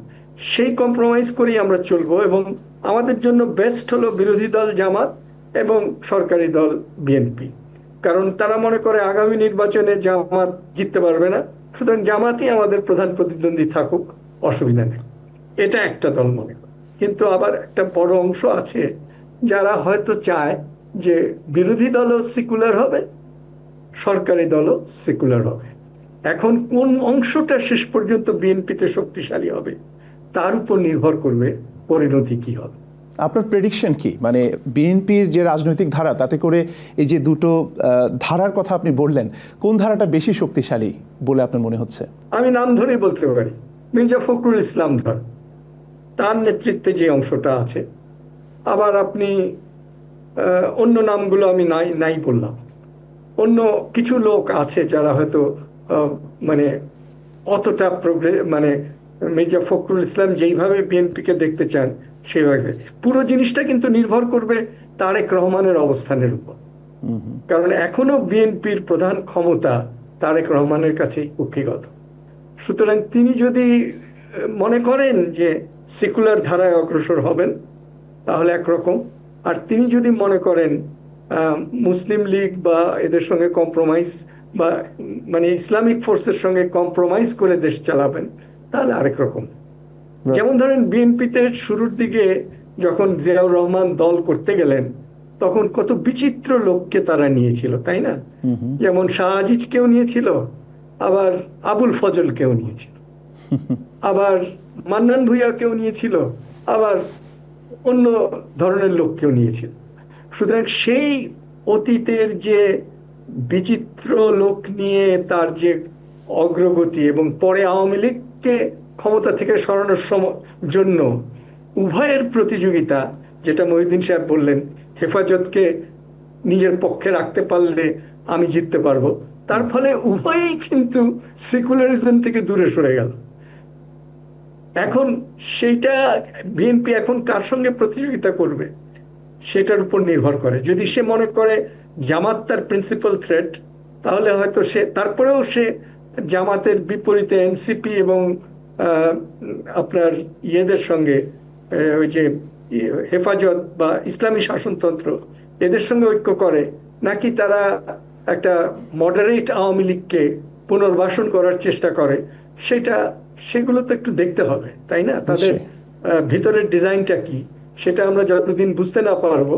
সেই কম্প্রোমাইজ করেই আমরা চলবো। এবং আমাদের জন্য বেস্ট হলো বিরোধী দল জামাত এবং সরকারি দল বিএনপি, কারণ তারা মনে করে আগামী নির্বাচনে জামাত জিততে পারবে না, সুতরাং জামাতই আমাদের প্রধান প্রতিদ্বন্দ্বী থাকুক, অসুবিধা নেই। এটা একটা দল মনে করে। কিন্তু আবার একটা বড় অংশ আছে যারা হয়তো চায় যে বিরোধী দলও সেকুলার হবে, সরকারি দলও সেকুলার হবে। এখন কোন অংশটা শেষ পর্যন্ত বিএনপিতে শক্তিশালী হবে তার উপর নির্ভর করবে পরিণতি কি হবে। আপনার প্রেডিকশন কি, মানে বিএনপির যে রাজনৈতিক ধারা, তাতে করে এই যে দুটো ধারার কথা আপনি বললেন, কোন ধারাটা বেশি শক্তিশালী বলে আপনার মনে হচ্ছে? আমি নাম ধরেই বলতে পারি, মির্জা ফখরুল ইসলাম ধর, তার নেতৃত্বে যে অংশটা আছে। আবার আপনি অন্য নামগুলো আমি নাই বললাম, অন্য কিছু লোক আছে যারা হয়তো মানে অতটা মানে মির্জা ফখরুল ইসলাম যেইভাবে বিএনপিকে দেখতে চান সেইভাবে। পুরো জিনিসটা কিন্তু নির্ভর করবে তারেক রহমানের অবস্থানের উপর, কারণ এখনো বিএনপির প্রধান ক্ষমতা তারেক রহমানের কাছেই কক্ষিগত। সুতরাং তিনি যদি মনে করেন যে সেকুলার ধারায় অগ্রসর হবেন তাহলে একরকম, আর তিনি যদি মনে করেন মুসলিম লীগ বা এদের সঙ্গে কম্প্রোমাইজ বা মানে ইসলামিক ফোর্সের সঙ্গে কম্প্রোমাইজ করে দেশ চালাবেন তাহলে আরেক রকম। যেমন ধরেন বিএনপিতে শুরুর দিকে যখন জিয়াউর রহমান দল করতে গেলেন তখন কত বিচিত্র লোককে তারা নিয়েছিল, তাই না? যেমন শাহ আজিজকেও নিয়েছিল, আবার আবুল ফজলকেও নিয়েছিল, আবার মান্নান ভূঁইয়াকেও নিয়েছিল, আবার অন্য ধরনের লোককেও নিয়েছিল। সুতরাং সেই অতীতের যে বিচিত্র লোক নিয়ে তার যে অগ্রগতি এবং পরে আওয়ামী লীগকে ক্ষমতা থেকে সরানোর জন্য উভয়ের প্রতিযোগিতা, যেটা মহিউদ্দিন সাহেব বললেন, হেফাজতকে নিজের পক্ষে রাখতে পারলে আমি জিততে পারবো, তার ফলে উভয়েই কিন্তু সেকুলারিজম থেকে দূরে সরে গেল। এখন সেইটা বিএনপি এখন কার সঙ্গে প্রতিযোগিতা করবে সেটার উপর নির্ভর করে। যদি সে মনে করে জামাত তার প্রিন্সিপাল থ্রেট, তাহলে হয়তো সে তারপরেও সে জামাতের বিপরীতে এনসিপি এবং আপনার ইয়েদের সঙ্গে ওই যে হেফাজত বা ইসলামী শাসনতন্ত্র এদের সঙ্গে ঐক্য করে, নাকি তারা একটা মডারেট আওয়ামী লীগকে পুনর্বাসন করার চেষ্টা করে, সেগুলো তো একটু দেখতে হবে, তাই না? তাদের ভিতরের ডিজাইনটা কি সেটা আমরা যতদিন বুঝতে না পারবো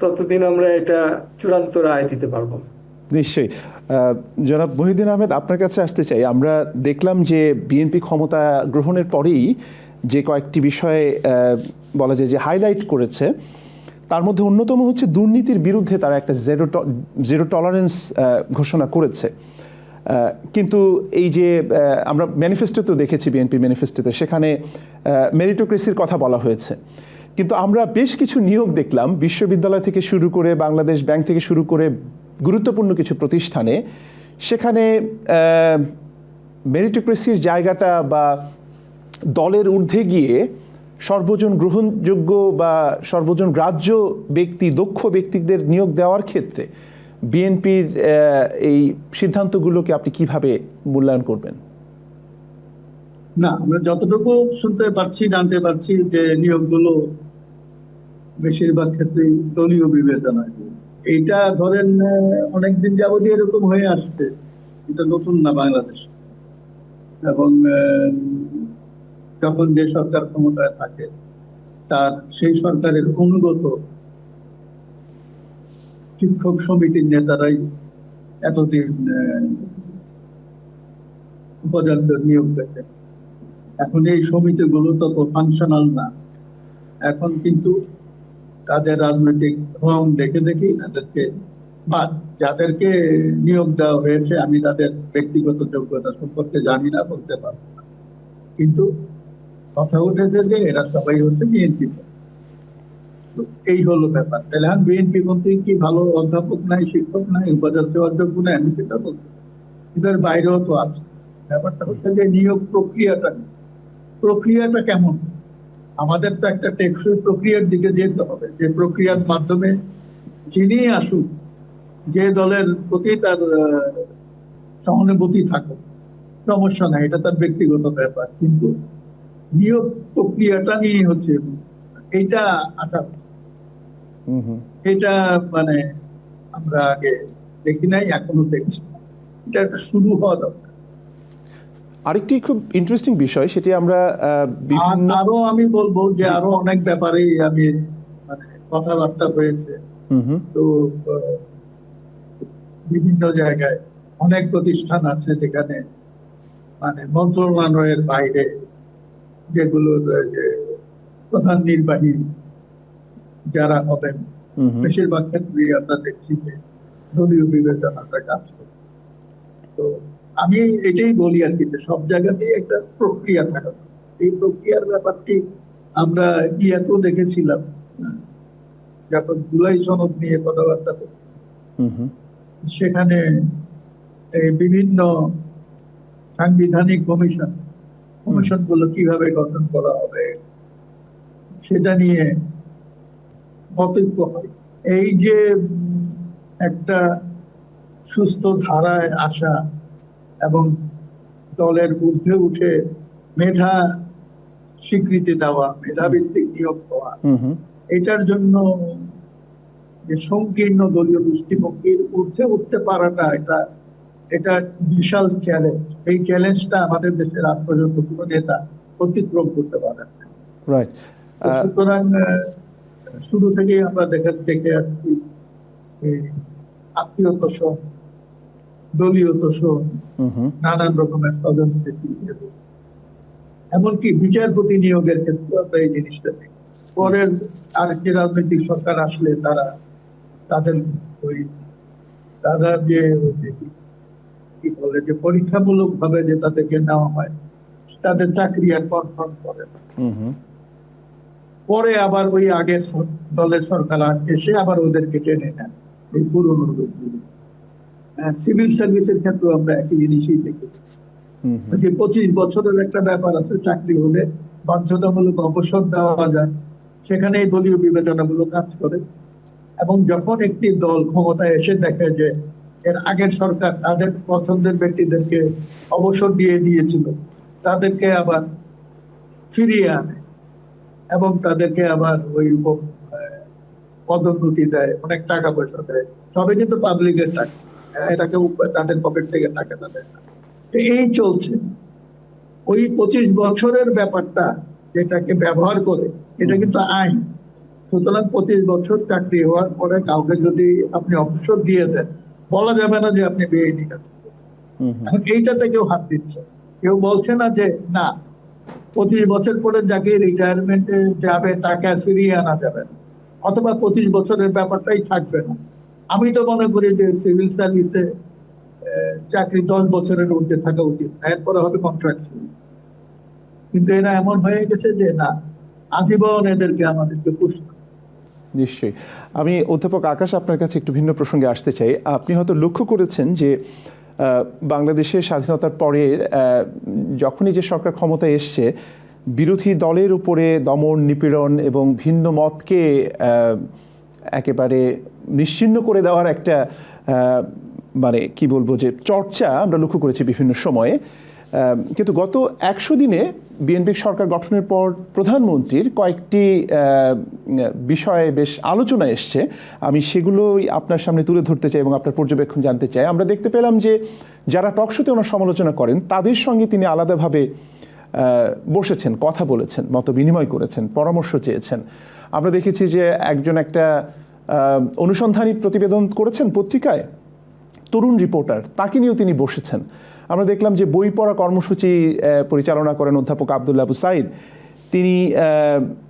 ততদিন আমরা এটা চূড়ান্ত রায় দিতে পারবো না। নিশ্চয়ই। জনাব মহিউদ্দিন আহমেদ, আপনার কাছে আসতে চাই। আমরা দেখলাম যে বিএনপি ক্ষমতা গ্রহণের পরেই যে কয়েকটি বিষয়ে বলা যায় যে হাইলাইট করেছে, তার মধ্যে অন্যতম হচ্ছে দুর্নীতির বিরুদ্ধে তারা একটা জিরো টলারেন্স ঘোষণা করেছে। কিন্তু এই যে আমরা ম্যানিফেস্টোতেও দেখেছি, বিএনপি ম্যানিফেস্টোতে সেখানে মেরিটোক্রেসির কথা বলা হয়েছে, কিন্তু আমরা বেশ কিছু নিয়োগ দেখলাম বিশ্ববিদ্যালয় থেকে শুরু করে বাংলাদেশ ব্যাংক থেকে শুরু করে গুরুত্বপূর্ণ কিছু প্রতিষ্ঠানে, সেখানে মেরিটোক্রেসির জায়গাটা বা দলের ঊর্ধ্বে গিয়ে সর্বজন গ্রহণযোগ্য বা সর্বজন গ্রাহ্য ব্যক্তি, দক্ষ ব্যক্তিদের নিয়োগ দেওয়ার ক্ষেত্রে বিএনপির এই সিদ্ধান্তগুলোকে আপনি কিভাবে মূল্যায়ন করবেন? না, আমরা যতটুকু শুনতে পারছি, জানতে পারছি যে নিয়োগগুলো বেশিরভাগ ক্ষেত্রেই দলীয় বিবেচনায়। এইটা ধরেন অনেকদিন যাবতীয় এরকম হয়ে আসছে, এটা নতুন না বাংলাদেশ। এবং যখন যে সরকার ক্ষমতায় থাকে তার সেই সরকারের অনুগত শিক্ষক সমিতির নেতারাই এতদিন উপাচার্য নিয়োগ পেতেন। এখন এই সমিতিগুলো তত ফাংশনাল না। এখন কিন্তু তাদের রাজনৈতিক রং দেখে দেখেই তাদেরকে বা যাদেরকে নিয়োগ দেওয়া হয়েছে আমি তাদের ব্যক্তিগত যোগ্যতা সম্পর্কে জানি না, বলতে পারবো না, কিন্তু কথা উঠেছে যে এরা সবাই হচ্ছে বিএনপি। এই হলো ব্যাপার। তাহলে বিএনপি মন্ত্রী কি ভালো অধ্যাপক নাই, শিক্ষক নাই, উপাচার্য অযোগ্য নাই? আমি সেটা বলছি, কিন্তু এর বাইরেও তো আছে। ব্যাপারটা হচ্ছে যে নিয়োগ প্রক্রিয়াটা কেমন। আমাদের তো একটা টেকসই প্রক্রিয়ার দিকে যেতে হবে, যে প্রক্রিয়ার মাধ্যমে যিনি আসুক, যে দলের প্রতি তার সহানুভূতি থাকুক, সমস্যা নাই, এটা তার ব্যক্তিগত ব্যাপার, কিন্তু নিয়োগ প্রক্রিয়াটা নিয়ে হচ্ছে এইটা আশা, হুম হুম। এটা মানে আমরা আগে দেখি নাই, এখনো দেখছি না। এটা একটা শুরু হওয়া দরকার। আরেকটি খুব ইন্টারেস্টিং বিষয়, সেটি আমরা বিভিন্ন আরো আমি বলবো যে আরো অনেক ব্যাপারেই আমি মানে কথাবার্তা হয়েছে। হুম হুম তো আহ, বিভিন্ন জায়গায় অনেক প্রতিষ্ঠান আছে যেখানে মানে মন্ত্রণালয়ের বাইরে, যেগুলোর যে প্রধান নির্বাহী যারা হবেন, হুম হুম। বেশিরভাগ ক্ষেত্রেই আমরা দেখছি যে দলীয় বিবেচনাটা কাজ করে। তো আমি এটাই বলি আর কি, যে সব জায়গাতেই একটা প্রক্রিয়া থাকা দরকার। এই প্রক্রিয়ার ব্যাপারটি আমরা ইয়াতেও দেখেছিলাম, যখন জুলাই সনদ নিয়ে কথাবার্তা করছি, হুম হুম সেখানে এই বিভিন্ন সাংবিধানিক কমিশন গুলো কিভাবে গঠন করা হবে সেটা নিয়ে মতৈক্য হয়। এই যে একটা সুস্থ ধারায় আসা এবং দলের ঊর্ধ্বে উঠে মেধা স্বীকৃতি দেওয়া, মেধাভিত্তিক নিয়োগ হওয়া, হুম হুম। এটার জন্য যে সংকীর্ণ দলীয় দৃষ্টিভঙ্গির ঊর্ধ্বে উঠতে পারাটা, এটা বিশাল চ্যালেঞ্জ। এই চ্যালেঞ্জটা আমাদের দেশের আজ পর্যন্ত কোনো নেতা অতিক্রম করতে পারেন না। রাইট। তো সুতরাং শুরু থেকেই আমরা দেখে আসছি এই আত্মীয় তোষণ, দলীয় তোষণ, হুম হুম নানান রকমের স্বজনপ্রীতি, এমনকি বিচারপতি নিয়োগের ক্ষেত্রে আমরা এই জিনিসটা দেখি। পরের আরেকটি রাজনৈতিক সরকার আসলে তাদের ওই তারা যে কি বলে যে পরীক্ষামূলক ভাবে যে তাদেরকে নেওয়া হয়, তাদের চাকরি আর কনফার্ম করে না। হুম হুম। পরে আবার ওই আগের দলের সরকার এসে আবার ওদেরকে টেনে নেন, এই পুরনো লোকগুলো। সিভিল সার্ভিসের ক্ষেত্রে আমরা একই জিনিসই দেখি, হুম হুম। যে 25 বছরের একটা ব্যাপার আছে, চাকরি হলে বাধ্যতামূলক অবসর দেওয়া যায়, সেখানে এই দলীয় বিবেচনাগুলো কাজ করে। এবং যখন একটি দল ক্ষমতায় এসে দেখে যে এর আগের সরকার তাদের পছন্দের ব্যক্তিদেরকে অবসর দিয়ে দিয়েছিল, তাদেরকে আবার ফিরিয়ে আনে এবং তাদেরকে আবার ওই রকম পদোন্নতি দেয়, অনেক টাকা পয়সা দেয়। সবই কিন্তু পাবলিকের টাকা, এটাকে তাদের পকেট থেকে টাকা দেয় না। তো এই চলছে। ওই 25 বছরের ব্যাপারটা যেটাকে ব্যবহার করে, এটা কিন্তু আইন। সুতরাং 25 বছর চাকরি হওয়ার পরে কাউকে যদি আপনি অবসর দিয়ে দেন, বলা যাবে না যে আপনি বেআইনি কাজ করছেন। হুম হুম। এখন এইটাতে কেউ হাত দিচ্ছে, কেউ বলছে না যে না 25 বছর পরে যাকে রিটায়ারমেন্টে যাবে তাকে আর ফিরিয়ে আনা যাবে না, অথবা 25 বছরের ব্যাপারটাই থাকবে না। আমি তো মনে করি যে সিভিল সার্ভিসে চাকরি 10 বছরের ঊর্ধ্বে থাকা উচিত, এরপরে হবে কন্ট্রাকচুয়াল। কিন্তু এরা এমন হয়ে গেছে যে না, আজীবন এদেরকে আমাদেরকে পুষতে। নিশ্চয়ই। আমি অধ্যাপক আকাশ আপনার কাছে একটু ভিন্ন প্রসঙ্গে আসতে চাই। আপনি হয়তো লক্ষ্য করেছেন যে বাংলাদেশের স্বাধীনতার পরে যখনই যে সরকার ক্ষমতায় এসছে, বিরোধী দলের উপরে দমন নিপীড়ন এবং ভিন্ন মতকে একেবারে নিশ্চিহ্ন করে দেওয়ার একটা মানে কি বলবো যে চর্চা আমরা লক্ষ্য করেছি বিভিন্ন সময়ে। কিন্তু গত 100 দিনে বিএনপি সরকার গঠনের পর প্রধানমন্ত্রীর কয়েকটি বিষয়ে বেশ আলোচনা এসছে। আমি সেগুলোই আপনার সামনে তুলে ধরতে চাই এবং আপনার পর্যবেক্ষণ জানতে চাই। আমরা দেখতে পেলাম যে যারা টকশোতে ওনার সমালোচনা করেন তাদের সঙ্গে তিনি আলাদাভাবে বসেছেন, কথা বলেছেন, মত বিনিময় করেছেন, পরামর্শ চেয়েছেন। আমরা দেখেছি যে একজন একটা অনুসন্ধানী প্রতিবেদন করেছেন পত্রিকায়, তরুণ রিপোর্টার, তাকে নিয়েও তিনি বসেছেন। আমরা দেখলাম যে বই পড়া কর্মসূচি পরিচালনা করেন অধ্যাপক আব্দুল্লাহ আবু সাইদ। তিনি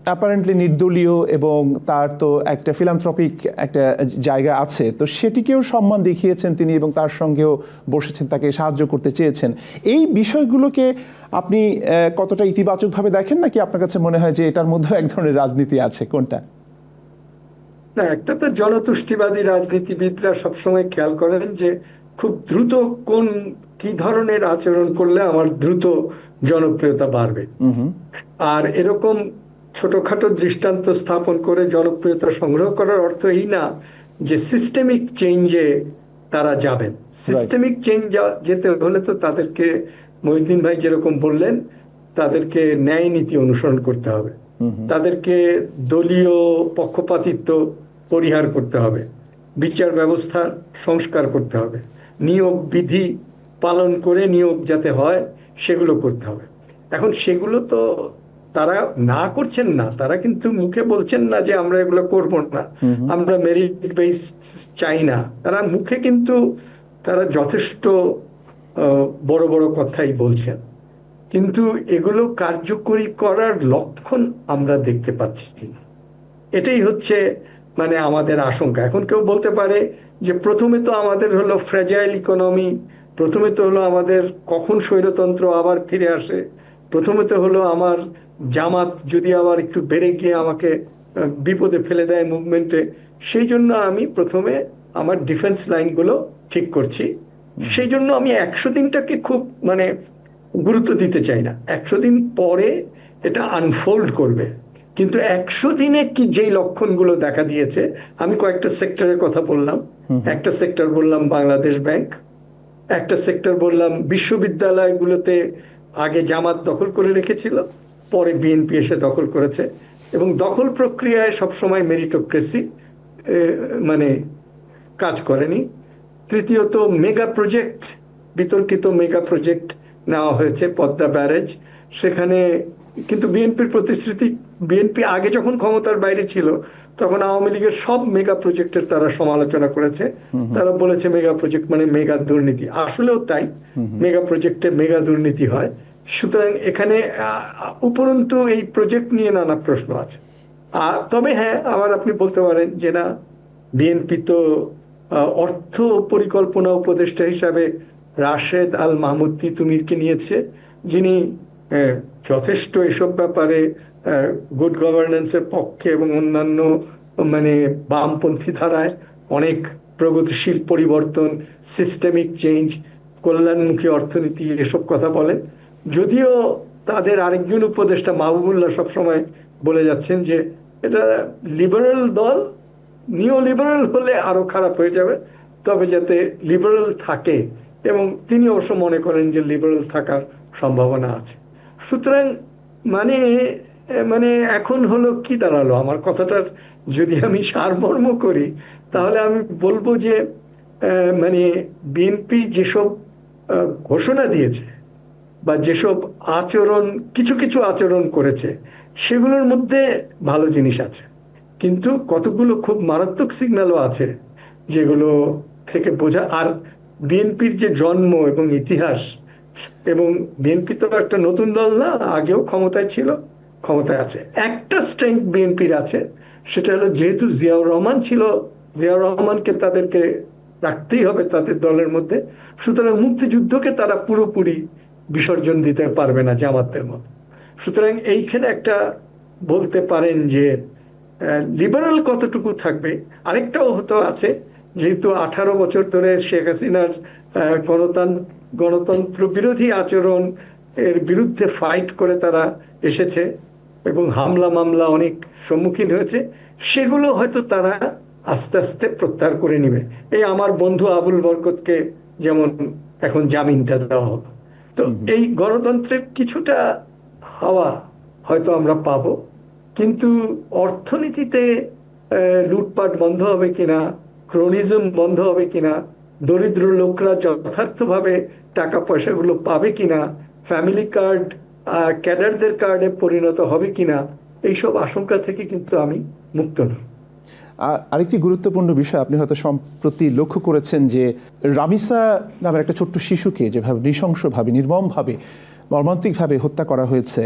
অ্যাপারেন্টলি নির্দলীয় এবং তার তো একটা ফিলান্থ্রপিক একটা জায়গা আছে, তো সেটিকেও সম্মান দেখিয়েছেন তিনি এবং তার সঙ্গেও বসেছেন, তাকে সাহায্য করতে চেয়েছেন। এই বিষয়গুলোকে আপনি কতটা ইতিবাচকভাবে দেখেন, নাকি আপনার কাছে মনে হয় যে এটার মধ্যে এক ধরনের রাজনীতি আছে? কোনটা? না, একটা তো জনতুষ্টিবাদী রাজনীতিবিদরা সবসময় খেয়াল করেন যে খুব দ্রুত কি ধরনের আচরণ করলে আমার দ্রুত জনপ্রিয়তা বাড়বে, আর এরকম ছোটখাটো দৃষ্টান্ত স্থাপন করে জনপ্রিয়তা সংগ্রহ করার অর্থ এই না যে সিস্টেমিক চেঞ্জে তারা যাবেন। সিস্টেমিক চেঞ্জ যেতে হলে তো তাদেরকে মহিউদ্দিন ভাই যেরকম বললেন, তাদেরকে ন্যায় নীতি অনুসরণ করতে হবে, তাদেরকে দলীয় পক্ষপাতিত্ব পরিহার করতে হবে, বিচার ব্যবস্থা সংস্কার করতে হবে, নিয়োগ বিধি পালন করে নিয়োগ যাতে হয় সেগুলো করতে হবে। এখন সেগুলো তো তারা না করছেন না, তারা কিন্তু মুখে বলছেন না যে আমরা এগুলো করব না, আমরা মেরিট বেস চাই না, তারা মুখে কিন্তু তারা যথেষ্ট বড় বড় কথাই বলছেন, কিন্তু এগুলো কার্যকরী করার লক্ষণ আমরা দেখতে পাচ্ছি না। এটাই হচ্ছে মানে আমাদের আশঙ্কা। এখন কেউ বলতে পারে যে প্রথমে তো আমাদের হলো ফ্র্যাজাইল ইকোনমি, প্রথমে তো হলো আমাদের কখন স্বৈরতন্ত্র আবার ফিরে আসে, প্রথমে তো হলো আমার জামাত যদি আবার একটু বেড়ে গিয়ে আমাকে বিপদে ফেলে দেয় মুভমেন্টে, সেই জন্য আমি প্রথমে আমার ডিফেন্স লাইনগুলো ঠিক করছি। সেই জন্য আমি 100 দিনটাকে খুব মানে গুরুত্ব দিতে চাই না। 100 দিন পরে এটা আনফোল্ড করবে, কিন্তু 100 দিনে কি যেই লক্ষণগুলো দেখা দিয়েছে, আমি কয়েকটা সেক্টরের কথা বললাম। একটা সেক্টর বললাম বাংলাদেশ ব্যাংক, একটা সেক্টর বললাম বিশ্ববিদ্যালয়গুলোতে আগে জামাত দখল করে রেখেছিল, পরে বিএনপি এসে দখল করেছে, এবং দখল প্রক্রিয়ায় সবসময় মেরিটোক্রেসি মানে কাজ করেনি। তৃতীয়ত মেগা প্রজেক্ট, বিতর্কিত মেগা প্রজেক্ট নেওয়া হয়েছে, পদ্মা ব্যারেজ, সেখানে কিন্তু বিএনপির প্রতিশ্রুতি, বিএনপি আগে যখন ক্ষমতার বাইরে ছিল তখন আওয়ামী লীগের সব মেগা প্রজেক্টের তারা সমালোচনা করেছে, তারা বলেছে মেগা প্রজেক্ট মানে মেগা দুর্নীতি, আসলেও তাই, মেগা প্রজেক্টে মেগা দুর্নীতি হয়। সুতরাং এখানে উপরন্তু এই প্রজেক্ট নিয়ে নানা প্রশ্ন আছে। তবে হ্যাঁ, আবার আপনি বলতে পারেন যে না, বিএনপি তো অর্থ পরিকল্পনা উপদেষ্টা হিসাবে রাশেদ আল মাহমুদ তিতুমিরকে নিয়েছে, যিনি যথেষ্ট এসব ব্যাপারে গুড গভর্নেন্সের পক্ষে এবং অন্যান্য মানে বামপন্থী ধারায় অনেক প্রগতিশীল পরিবর্তন, সিস্টেমিক চেঞ্জ, কল্যাণমুখী অর্থনীতি এসব কথা বলেন। যদিও তাদের আরেকজন উপদেষ্টা মাহবুবুল্লাহ সবসময় বলে যাচ্ছেন যে এটা লিবারেল দল, নিও লিবারেল হলে আরো খারাপ হয়ে যাবে, তবে যাতে লিবারেল থাকে, এবং তিনি অবশ্য মনে করেন যে লিবারেল থাকার সম্ভাবনা আছে। সুতরাং মানে মানে এখন হলো কি দাঁড়ালো, আমার কথাটার যদি আমি সারমর্ম করি তাহলে আমি বলবো যে মানে বিএনপি যেসব ঘোষণা দিয়েছে বা যেসব আচরণ, কিছু কিছু আচরণ করেছে, সেগুলোর মধ্যে ভালো জিনিস আছে, কিন্তু কতগুলো খুব মারাত্মক সিগন্যালও আছে যেগুলো থেকে বোঝা। আর বিএনপির যে জন্ম এবং ইতিহাস, এবং বিএনপি তো একটা নতুন দল না, আগেও ক্ষমতায় ছিল, ক্ষমতায় আছে। একটা স্ট্রেংথ বিএনপির আছে, সেটা হলো যেহেতু জিয়াউর রহমান ছিল, জিয়াউর রহমানকে তাদেরকে রাখতেই হবে তাদের দলের মধ্যে, সুতরাং মুক্তিযুদ্ধকে তারা পুরোপুরি বিসর্জন দিতে পারবে না জামাতের মতো। সুতরাং এইখানে একটা বলতে পারেন যে লিবারেল কতটুকু থাকবে। আরেকটাও হতো আছে, যেহেতু 18 বছর ধরে শেখ হাসিনার গণতন্ত্র বিরোধী আচরণ এর বিরুদ্ধে ফাইট করে তারা এসেছে এবং হামলা মামলা অনেক সম্মুখীন হয়েছে, সেগুলো হয়তো তারা আস্তে আস্তে প্রত্যাহার করে নিবে। এই আমার বন্ধু আবুল বরকতকে যেমন এখন জামিনটা দেওয়া হলো, তো এই গণতন্ত্রের কিছুটা হাওয়া হয়তো আমরা পাবো, কিন্তু অর্থনীতিতে লুটপাট বন্ধ হবে কিনা, ক্রোনিজম বন্ধ হবে কিনা, দরিদ্র লোকরা যথার্থভাবে টাকা পয়সাগুলো পাবে কিনা, ফ্যামিলি কার্ড ক্যাডারদের কার্ডে পরিণত হবে কিনা, এইসব আশঙ্কা থেকে কিন্তু আমি মুক্ত নই। আরেকটি গুরুত্বপূর্ণ বিষয় আপনি হয়তো সম্প্রতি লক্ষ্য করেছেন যে রামিসা নামের একটা ছোট্ট শিশুকে যেভাবে নৃশংসভাবে, নির্মমভাবে, মর্মান্তিকভাবে হত্যা করা হয়েছে,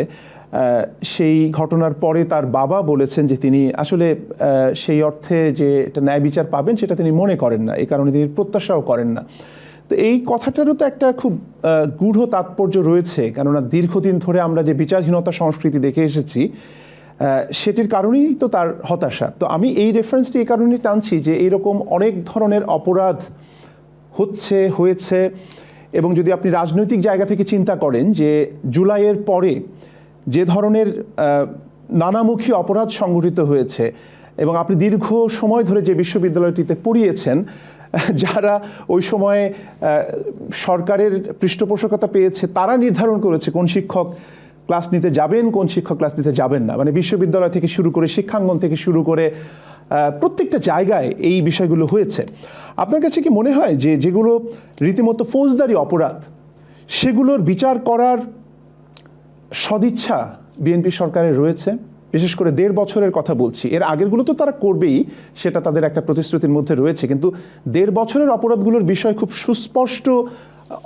সেই ঘটনার পরে তার বাবা বলেছেন যে তিনি আসলে সেই অর্থে যে এটা ন্যায় বিচার পাবেন সেটা তিনি মনে করেন না, এই কারণে তিনি প্রত্যাশাও করেন না। তো এই কথাটারও তো একটা খুব গূঢ় তাৎপর্য রয়েছে, কেননা দীর্ঘদিন ধরে আমরা যে বিচারহীনতা সংস্কৃতি দেখে এসেছি সেটির কারণেই তো তার হতাশা। তো আমি এই রেফারেন্সটি এই কারণেই টানছি যে এইরকম অনেক ধরনের অপরাধ হয়েছে, এবং যদি আপনি রাজনৈতিক জায়গা থেকে চিন্তা করেন যে জুলাইয়ের পরে যে ধরনের নানামুখী অপরাধ সংঘটিত হয়েছে, এবং আপনি দীর্ঘ সময় ধরে যে বিশ্ববিদ্যালয়টিতে পড়িয়েছেন, যারা ওই সময়ে সরকারের পৃষ্ঠপোষকতা পেয়েছে তারা নির্ধারণ করেছে কোন শিক্ষক ক্লাস নিতে যাবেন, কোন শিক্ষক ক্লাস নিতে যাবেন না। মানে বিশ্ববিদ্যালয় থেকে শুরু করে, শিক্ষাঙ্গন থেকে শুরু করে প্রত্যেকটা জায়গায় এই বিষয়গুলো হয়েছে। আপনার কাছে কি মনে হয় যে যেগুলো রীতিমতো ফৌজদারি অপরাধ, সেগুলোর বিচার করার সদিচ্ছা বিএনপি সরকারের রয়েছে? বিশেষ করে 1.5 বছরের কথা বলছি, এর আগেরগুলো তো তারা করবেই, সেটা তাদের একটা প্রতিশ্রুতির মধ্যে রয়েছে, কিন্তু 1.5 বছরের অপরাধগুলোর বিষয় খুব সুস্পষ্ট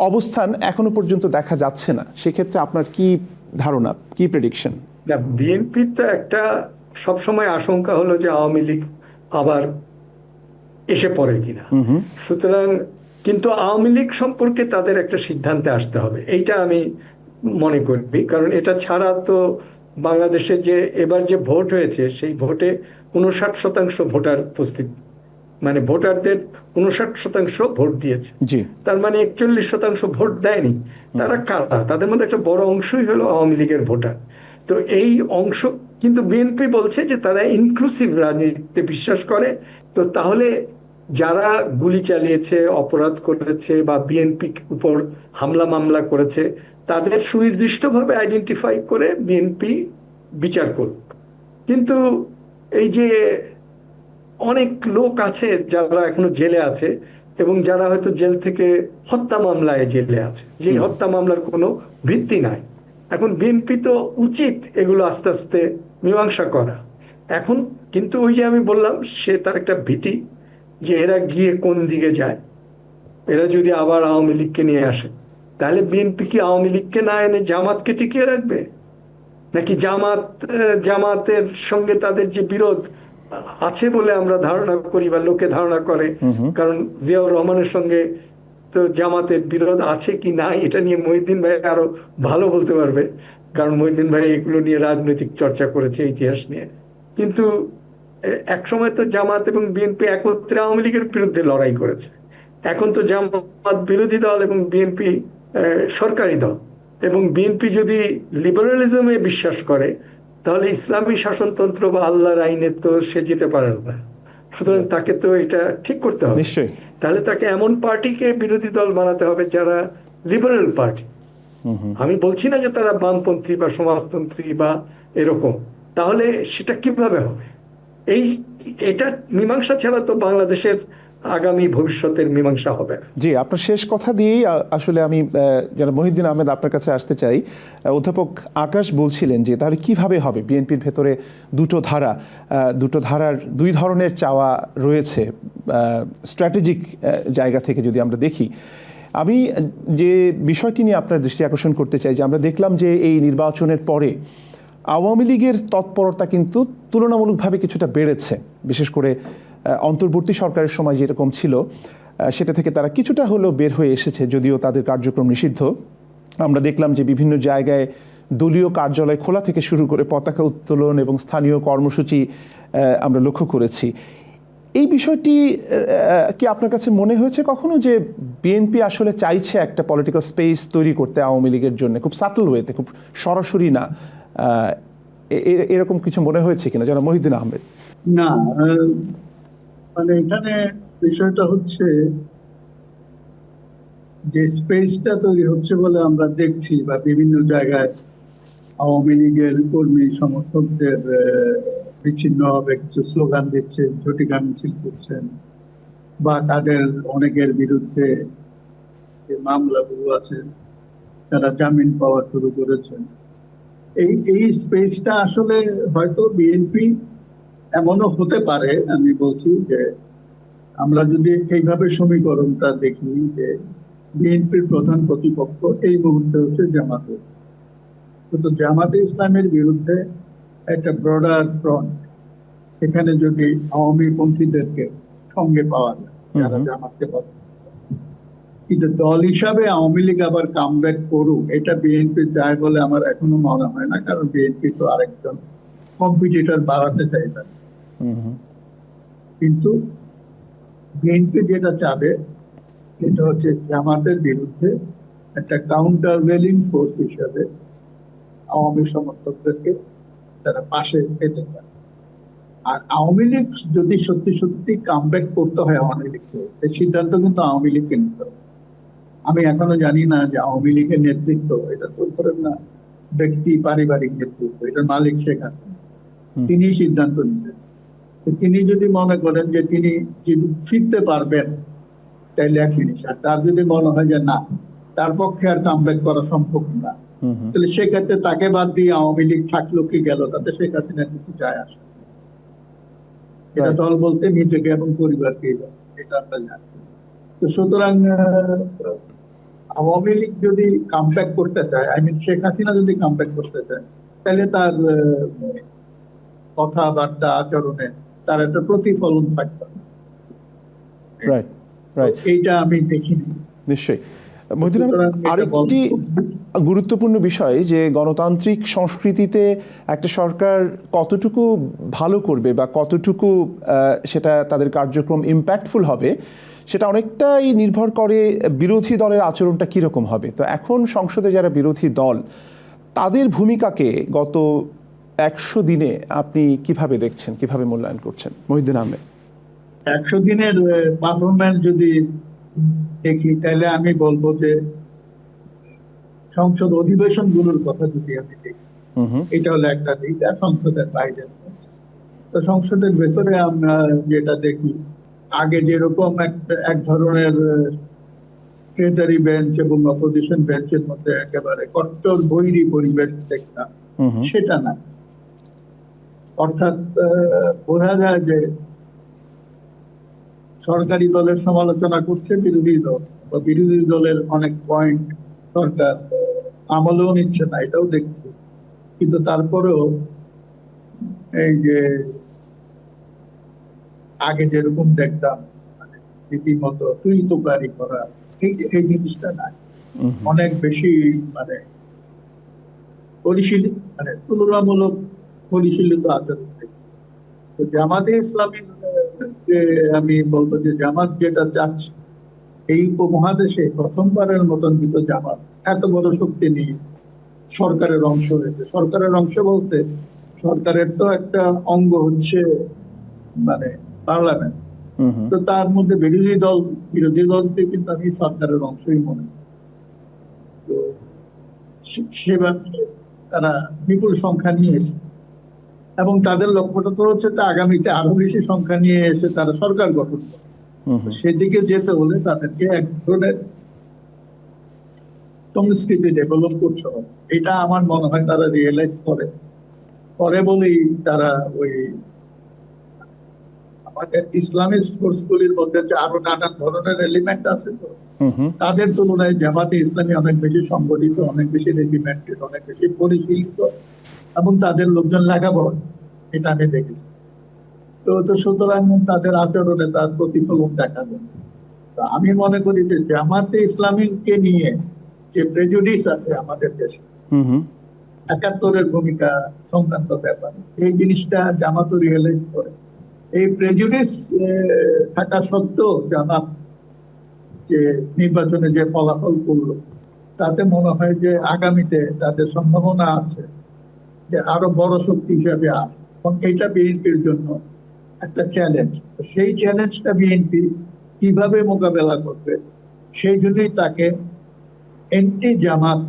অবস্থান এখনো পর্যন্ত দেখা যাচ্ছে না। সেক্ষেত্রে আপনার কি ধারণা, কি প্রেডিকশন? না, বিএনপির তো একটা সবসময় আশঙ্কা হলো যে আওয়ামী লীগ আবার এসে পড়ে কিনা। সুতরাং কিন্তু আওয়ামী লীগ সম্পর্কে তাদের একটা সিদ্ধান্তে আসতে হবে, এইটা আমি মনে করি। কারণ এটা ছাড়া তো বাংলাদেশে যে এবার যে ভোট হয়েছে, সেই ভোটে 59% ভোটার উপস্থিত, মানে ভোটারদের 59% ভোট দিয়েছে। তার মানে 41% ভোট দেয়নি। তারা কারা? তাদের মধ্যে একটা বড় অংশই হলো আওয়ামী লীগের ভোটার। তো এই অংশ কিন্তু বিএনপি বলছে যে তারা ইনক্লুসিভ রাজনীতিতে বিশ্বাস করে। তো তাহলে যারা গুলি চালিয়েছে, অপরাধ করেছে বা বিএনপি উপর হামলা মামলা করেছে, তাদের সুনির্দিষ্টভাবে আইডেন্টিফাই করে বিএনপি বিচার করুক। কিন্তু এই যে অনেক লোক আছে যারা এখনো জেলে আছে, এবং যারা হয়তো জেল থেকে হত্যা মামলায় জেলে আছে, যে হত্যা মামলার কোনো ভিত্তি নাই। এখন বিএনপি তো উচিত এগুলো আস্তে আস্তে মীমাংসা করা। এখন কিন্তু ওই যে আমি বললাম, সে তার একটা ভীতি যে এরা গিয়ে কোন দিকে যায়। এরা যদি আবার আওয়ামী লীগকে নিয়ে আসে, তাহলে বিএনপি কি আওয়ামী লীগকে না এনে জামাতকে টিকিয়ে রাখবে? নাকি জামাতের সঙ্গে তাদের যে বিরোধ আছে বলে আমরা ধারণা করি বা লোকে ধারণা করে, কারণ জিয়াউর রহমানের সঙ্গে তো জামাতের বিরোধ আছে কি নাই এটা নিয়ে মহিউদ্দিন ভাই আরো ভালো বলতে পারবে, কারণ মহিউদ্দিন ভাই এগুলো নিয়ে রাজনৈতিক চর্চা করেছে, ইতিহাস নিয়ে। কিন্তু এক সময় তো জামাত এবং বিএনপি একত্রে আওয়ামী লীগের বিরুদ্ধে লড়াই করেছে। এখন তো জামাত বিরোধী দল এবং বিএনপি সরকারি দল। এবং বিএনপি যদি লিবারালিজমে বিশ্বাস করে, তাহলে ইসলামী শাসনতন্ত্র বা আল্লাহর আইনে তো সে যেতে পারে না। সুতরাং তাকে তো এটা ঠিক করতে হবে। নিশ্চয়ই। তাহলে তাকে এমন পার্টিকে বিরোধী দল বানাতে হবে যারা লিবারেল পার্টি। আমি বলছি না যে তারা বামপন্থী বা সমাজতন্ত্রী বা এরকম। তাহলে সেটা কিভাবে হবে? এটা মীমাংসা ছাড়া তো বাংলাদেশের আগামী ভবিষ্যতের মীমাংসা হবে না। জি, আপনার শেষ কথা দিয়েই আসলে আমি যারা মহিউদ্দিন আহমেদ আপনার কাছে আসতে চাই। অধ্যাপক আকাশ বলছিলেন যে তাহলে কিভাবে হবে? বিএনপির ভেতরে দুটো ধারার 2 ধরনের চাওয়া রয়েছে স্ট্র্যাটেজিক জায়গা থেকে যদি আমরা দেখি। আমি যে বিষয়টি নিয়ে আপনার দৃষ্টি আকর্ষণ করতে চাই যে আমরা দেখলাম যে এই নির্বাচনের পরে আওয়ামী লীগের তৎপরতা কিন্তু তুলনামূলকভাবে কিছুটা বেড়েছে। বিশেষ করে অন্তর্বর্তী সরকারের সময় যেরকম ছিল, সেটা থেকে তারা কিছুটা হলেও বের হয়ে এসেছে, যদিও তাদের কার্যক্রম নিষিদ্ধ। আমরা দেখলাম যে বিভিন্ন জায়গায় দলীয় কার্যালয় খোলা থেকে শুরু করে পতাকা উত্তোলন এবং স্থানীয় কর্মসূচি আমরা লক্ষ্য করেছি। এই বিষয়টি কি আপনার কাছে মনে হয়েছে কখনো যে বিএনপি আসলে চাইছে একটা পলিটিক্যাল স্পেস তৈরি করতে আওয়ামী লীগের জন্য, খুব সাটল ওয়েতে, খুব সরাসরি না? এরকম কিছু মনে হয়েছে কিনা যারা মহিউদ্দিন আহমেদ? না, মানে এখানে বিষয়টা হচ্ছে যে স্পেসটা তৈরি হচ্ছে বলে আমরা দেখছি, বা বিভিন্ন জায়গায় আওয়ামী লীগের কর্মী সমর্থকদের বিচ্ছিন্নভাবে কিছু স্লোগান দিচ্ছেন, ঝটিকা মিছিল করছেন, বা তাদের অনেকের বিরুদ্ধে যে মামলাগুলো আছে তারা জামিন পাওয়া শুরু করেছেন। এই স্পেসটা আসলে হয়তো বিএনপি এমনও হতে পারে, আমি বলছি যে আমরা যদি এইভাবে সমীকরণটা দেখি যে বিএনপির প্রধান প্রতিপক্ষ এই মুহূর্তে হচ্ছে জামাতে ইসলাম। কিন্তু জামাতে ইসলামের বিরুদ্ধে একটা ব্রডার ফ্রন্ট, এখানে যদি আওয়ামী পন্থীদেরকে সঙ্গে পাওয়া যায় যারা জামাতকে পছন্দ করে, কিন্তু দল হিসাবে আওয়ামী লীগ আবার কামব্যাক করুক, এটা বিএনপি চায় বলে আমার এখনো মনে হয় না। কারণ বিএনপি তো আরেকজন কম্পিটিটর বাড়াতে চাইবে। কিন্তু বিএনপি যেটা চাবে সেটা হচ্ছে জামাতের বিরুদ্ধে একটা কাউন্টারভেলিং ফোর্স হিসাবে আওয়ামী সমর্থকদেরকে তারা পাশে পেতে পারে। আর আওয়ামী লীগ যদি সত্যি সত্যি কামব্যাক করতে হয় আওয়ামী লীগকে, সেই সিদ্ধান্ত কিন্তু আওয়ামী লীগকে নিতে হবে। আমি এখনো জানি না যে আওয়ামী লীগের নেতৃত্ব, এটা তো ধরেন না ব্যক্তি পারিবারিক নেতৃত্ব, এটা মালিক শেখ হাসিনা, তিনি সিদ্ধান্ত নিতেন। তিনি যদি মনে করেন যে তিনি ফিরতে পারবেন, তাইলে এক জিনিস। আর তার যদি মনে হয় যে না, তার পক্ষে আর কামব্যাক করা সম্ভব না, তাহলে সেক্ষেত্রে তাকে বাদ দিয়ে আওয়ামী লীগ থাকলো কি গেল, তাতে শেখ হাসিনার কিছু যায় আসে না। এটা দল বলতে নিজেকে এবং পরিবারকে, এটা আমরা জানি। তো সুতরাং আওয়ামী লীগ যদি কামব্যাক করতে চায়, শেখ হাসিনা যদি কামব্যাক করতে চায়, তাহলে তার কথাবার্তা আচরণে তার একটা প্রতিফলন থাকবে। রাইট, রাইট, এইটা আমি দেখিনি। নিশ্চয়ই। মহিউদ্দিন আহমেদ, আরেকটি গুরুত্বপূর্ণ বিষয় যে গণতান্ত্রিক সংস্কৃতিতে একটা সরকার কতটুকু ভালো করবে বা কতটুকু সেটা তাদের কার্যক্রম ইম্প্যাক্টফুল হবে, সেটা অনেকটাই নির্ভর করে বিরোধী দলের আচরণটা কীরকম হবে। তো এখন সংসদে যারা বিরোধী দল, তাদের ভূমিকাকে গত 100 দিনে আপনি কিভাবে দেখছেন, কিভাবে মূল্যায়ন করছেন? মহিউদ্দিন আহমেদ, 100 দিনের পারফরমেন্স যদি দেখি, তাহলে আমি বলবো যে সংসদ অধিবেশন গুলোর কথা যদি আমি দেখি, এটা হলো একটা দিক। আর সংসদের বাইরে, তো সংসদের ভেতরে আমরা যেটা দেখি, আগে যেরকম এক ধরনের ট্রেজারি বেঞ্চ এবং অপোজিশন বেঞ্চের মধ্যে একেবারে কট্টর বৈরী পরিবেশ দেখতাম, সেটা না। অর্থাৎ বোঝা যায় যে সরকারি দলের সমালোচনা করছে বিরোধী দল, বা বিরোধী দলের অনেক পয়েন্ট সরকার আমলেও নিচ্ছে না, এটাও দেখছি। কিন্তু তারপরেও এই যে আগে যেরকম দেখতাম, মানে রীতিমতো তুই তোকারি করা, এই জিনিসটা নাই। অনেক বেশি মানে পরিশীলিত, মানে তুলনামূলক পরিশীলিত আচরণ দেখি। তো জামাতে ইসলামী, আমি বলবো যে জামাত যেটা চাচ্ছে, এই উপমহাদেশে প্রথমবারের মতন কিন্তু জামাত এত বড় শক্তি নিয়ে সরকারের অংশ হয়েছে। সরকারের অংশ বলতে সরকারের তো একটা অঙ্গ হচ্ছে মানে পার্লামেন্ট, তো তার মধ্যে বিরোধী দলকে কিন্তু আমি সরকারের অংশই মনে করি। তো সেভাবে তারা বিপুল সংখ্যা নিয়ে এসে, এবং তাদের লক্ষ্যটা তো হচ্ছে আগামীতে আরো বেশি সংখ্যা নিয়ে এসে তারা সরকার গঠন করে। সেদিকে যেতে হলে তাদেরকে এক ধরনের সংস্কৃতি ডেভেলপ করতে হবে। এটা আমার মনে হয় তারা রিয়েলাইজ করে বলেই তারা ওই আমাদের ইসলামিক ফোর্স গুলির মধ্যে যে আরো নানান ধরনের এলিমেন্ট আছে, তো তাদের তুলনায় জামাতে ইসলামী অনেক বেশি সংগঠিত, অনেক বেশি রেজিমেন্টেড, অনেক বেশি পরিশীলিত, এবং তাদের লোকজন লেখাপড়া, এটা আমি দেখেছি। তো সুতরাং তাদের আচরণে তার প্রতিফলন দেখা যায়। তো আমি মনে করি যে জামাতে ইসলামীকে নিয়ে যে প্রেজুডিস আছে আমাদের দেশে, ৭১-এর ভূমিকা সংক্রান্ত ব্যাপার, এই জিনিসটা জামাতও রিয়েলাইজ করে। এই প্রেজুডিস থাকা সত্ত্বেও জামাত যে নির্বাচনে যে ফলাফল করলো, তাতে মনে হয় যে আগামীতে তাদের সম্ভাবনা আছে যে আরো বড় শক্তি হিসাবে আসে, এবং এটা বিএনপির জন্য একটা চ্যালেঞ্জ। সেই চ্যালেঞ্জটা বিএনপি কিভাবে মোকাবেলা করবে, সেই জন্যই তাকে এন্টি জামাত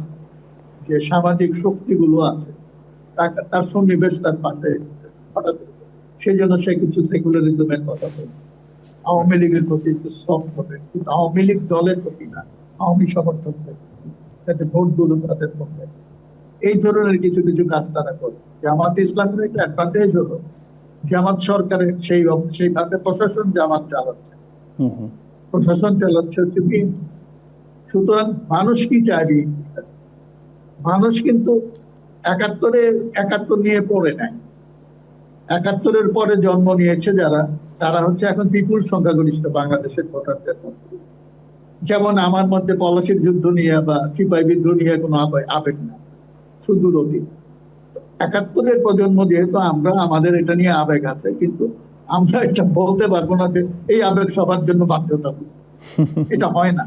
যে সামাজিক শক্তিগুলো আছে তার সন্নিবেশ তার পাশে ঘটাতে, সেই জন্য সে কিছু সেকুলারিজমের কথা বলবে, আওয়ামী লীগের প্রতি একটু সফট হবে, কিন্তু আওয়ামী লীগ দলের প্রতি না, আওয়ামী সমর্থকদের, যাতে ভোটগুলো তাদের পক্ষে। এই ধরনের কিছু কিছু কাজ তারা করে। জামাত ইসলামের একটা অ্যাডভান্টেজ হলো জামাত সরকারের সেইভাবে প্রশাসন জামাত চালাচ্ছে, প্রশাসন চালাচ্ছে হচ্ছে বিএনপি। সুতরাং মানুষ কি চাইবে? মানুষ কিন্তু ৭১ নিয়ে পড়ে নাই। ৭১-এর পরে জন্ম নিয়েছে যারা, তারা হচ্ছে এখন বিপুল সংখ্যাগরিষ্ঠ বাংলাদেশের ভোটারদের মধ্যে। যেমন আমার মধ্যে পলাশির যুদ্ধ নিয়ে বা সিপাহী বিদ্রোহ নিয়ে কোনো আবেগ না, সুদূর অতীত। ৭১-এর প্রজন্ম যেহেতু আমরা, আমাদের এটা নিয়ে আবেগ আছে, কিন্তু আমরা এটা বলতে পারবো না যে এই আবেগ সবার জন্য বাধ্যতামূলক, এটা হয় না।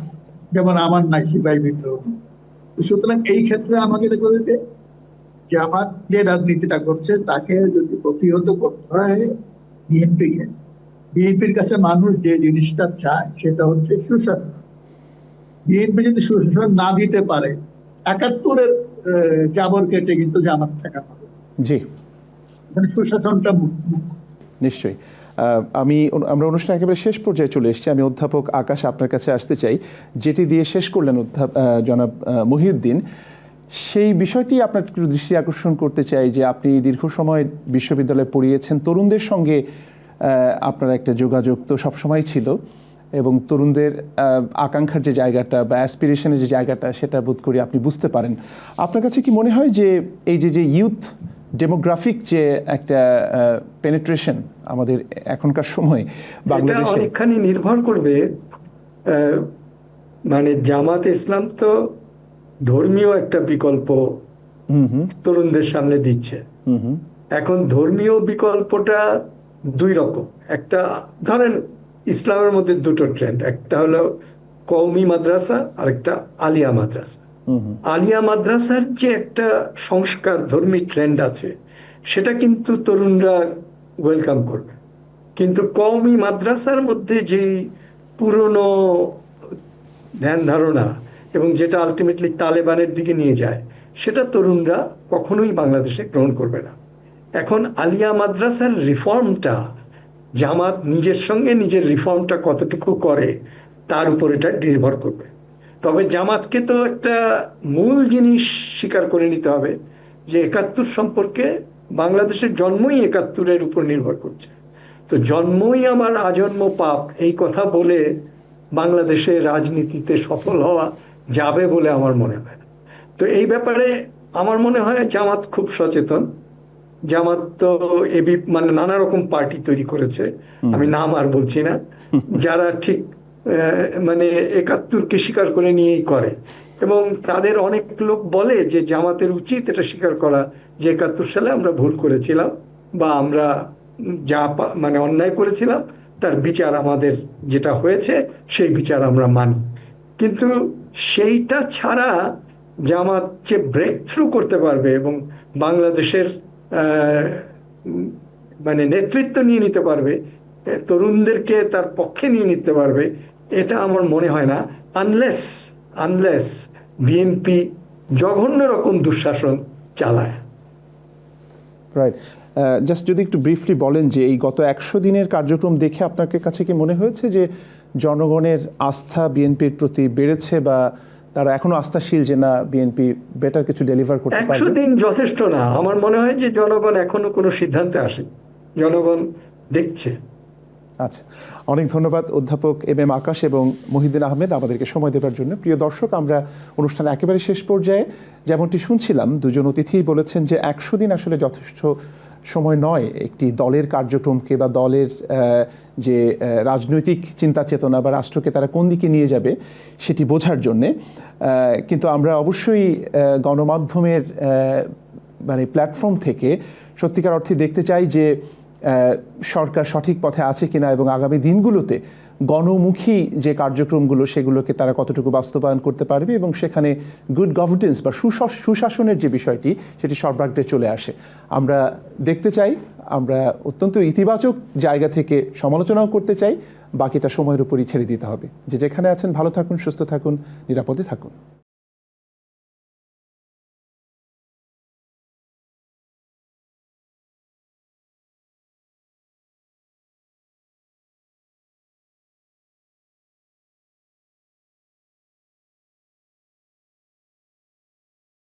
যেমন আমার নাই সিপাহী বিদ্রোহ। সুতরাং এই ক্ষেত্রে আমাকে দেখতে হবে যে জামাত যে রাজনীতিটা করছে তাকে যদি প্রতিহত করতে হয়, বিএনপিকে। বিএনপির কাছে মানুষ যে জিনিসটা চায় সেটা হচ্ছে সুশাসন। বিএনপি যদি সুশাসন না দিতে পারে, ৭১-এর জাবর কেটে কিন্তু জামাত ঠেকানো হবে। জি, মানে সুশাসনটা মুখ্য। নিশ্চয়ই। আমরা অনুষ্ঠান একেবারে শেষ পর্যায়ে চলে এসেছি। আমি অধ্যাপক আকাশ আপনার কাছে আসতে চাই, যেটি দিয়ে শেষ করলেন জনাব মহিউদ্দিন, সেই বিষয়টি আপনার একটু দৃষ্টি আকর্ষণ করতে চাই যে আপনি দীর্ঘ সময় বিশ্ববিদ্যালয়ে পড়িয়েছেন, তরুণদের সঙ্গে আপনার একটা যোগাযোগ তো সবসময় ছিল, এবং তরুণদের আকাঙ্ক্ষার যে জায়গাটা বা অ্যাসপিরেশনের যে জায়গাটা সেটা বোধ করি আপনি বুঝতে পারেন। আপনার কাছে কি মনে হয় যে এই যে ইউথ ডেমোগ্রাফিক যে একটা পেনিট্রেশন আমাদের এখনকার সময় বাংলাদেশে, অনেকখানি নির্ভর করবে, মানে জামাত ইসলাম তো ধর্মীয় একটা বিকল্প তরুণদের সামনে দিচ্ছে। এখন ধর্মীয় বিকল্পটা দুই রকম। একটা ধরেন ইসলামের মধ্যে দুটো ট্রেন্ড, একটা হলো কওমি মাদ্রাসা আর একটা আলিয়া মাদ্রাসা। আলিয়া মাদ্রাসার যে একটা সংস্কার ধর্মী ট্রেন্ড আছে সেটা কিন্তু তরুণরা ওয়েলকাম করবে, কিন্তু কওমি মাদ্রাসার মধ্যে যেই পুরনো ধ্যান ধারণা এবং যেটা আলটিমেটলি তালেবানের দিকে নিয়ে যায় সেটা তরুণরা কখনোই বাংলাদেশে গ্রহণ করবে না। এখন আলিয়া মাদ্রাসার রিফর্মটা জামাত নিজের সঙ্গে নিজের রিফর্মটা কতটুকু করে তার উপর এটা নির্ভর করবে। তবে জামাতকে তো একটা মূল জিনিস স্বীকার করে নিতে হবে যে ৭১ সম্পর্কে বাংলাদেশের জন্মই ৭১-এর উপর নির্ভর করছে। তো জন্মই আমার আজন্ম পাপ এই কথা বলে বাংলাদেশে রাজনীতিতে সফল হওয়া যাবে বলে আমার মনে হয় না। তো এই ব্যাপারে আমার মনে হয় জামাত খুব সচেতন। জামাত তো মানে নানা রকম পার্টি তৈরি করেছে, আমি নাম আর বলছি না, যারা ঠিক মানে ৭১-কে স্বীকার করে নিয়েই করে। এবং তাদের অনেক লোক বলে যে জামাতের উচিত এটা স্বীকার করা যে ৭১ সালে আমরা ভুল করেছিলাম বা আমরা যা মানে অন্যায় করেছিলাম তার বিচার আমাদের যেটা হয়েছে সেই বিচার আমরা মানি। কিন্তু সেইটা ছাড়া জামাত যে ব্রেক থ্রু করতে পারবে এবং বাংলাদেশের মানে নেতৃত্ব নিয়ে নিতে পারবে, তরুণদেরকে তার পক্ষে নিয়ে নিতে পারবে, এটা আমার মনে হয় না, আনলেস বিএনপি জঘন্য রকম দুঃশাসন চালায়। রাইট। জাস্ট যদি একটু ব্রিফলি বলেন যে এই গত ১০০ দিনের কার্যক্রম দেখে আপনার কাছে কি মনে হয়েছে যে জনগণের আস্থা বিএনপির প্রতি বেড়েছে, বা তারা এখনো আস্থাশীল যে না বিএনপি বেটার কিছু ডেলিভার করতে পারবে? ১০০ দিন যথেষ্ট না, আমার মনে হয় যে জনগণ এখনো কোনো সিদ্ধান্তে আসে, জনগণ দেখছে। আচ্ছা, অনেক ধন্যবাদ অধ্যাপক এম আকাশ এবং মহিউদ্দিন আহমেদ আমাদেরকে সময় দেওয়ার জন্য। প্রিয় দর্শক, আমরা অনুষ্ঠান একেবারে শেষ পর্যায়ে যেমনটি শুনছিলাম, দুজন অতিথি বলেছেন যে ১০০ দিন আসলে যথেষ্ট সময় নয় একটি দলের কার্যক্রমকে বা দলের যে রাজনৈতিক চিন্তা চেতনা বা রাষ্ট্রকে তারা কোন দিকে নিয়ে যাবে সেটি বোঝার জন্যে। কিন্তু আমরা অবশ্যই গণমাধ্যমের মানে প্ল্যাটফর্ম থেকে সত্যিকার অর্থে দেখতে চাই যে সরকার সঠিক পথে আছে কিনা, এবং আগামী দিনগুলোতে গণমুখী যে কার্যক্রমগুলো সেগুলোকে তারা কতটুকু বাস্তবায়ন করতে পারবে, এবং সেখানে গুড গভর্নেন্স বা সুশাসনের যে বিষয়টি সেটি সর্বাগ্রে চলে আসে আমরা দেখতে চাই। আমরা অত্যন্ত ইতিবাচক জায়গা থেকে সমালোচনাও করতে চাই, বাকিটা সময়ের উপরই ছেড়ে দিতে হবে। যে যেখানে আছেন ভালো থাকুন, সুস্থ থাকুন, নিরাপদে থাকুন।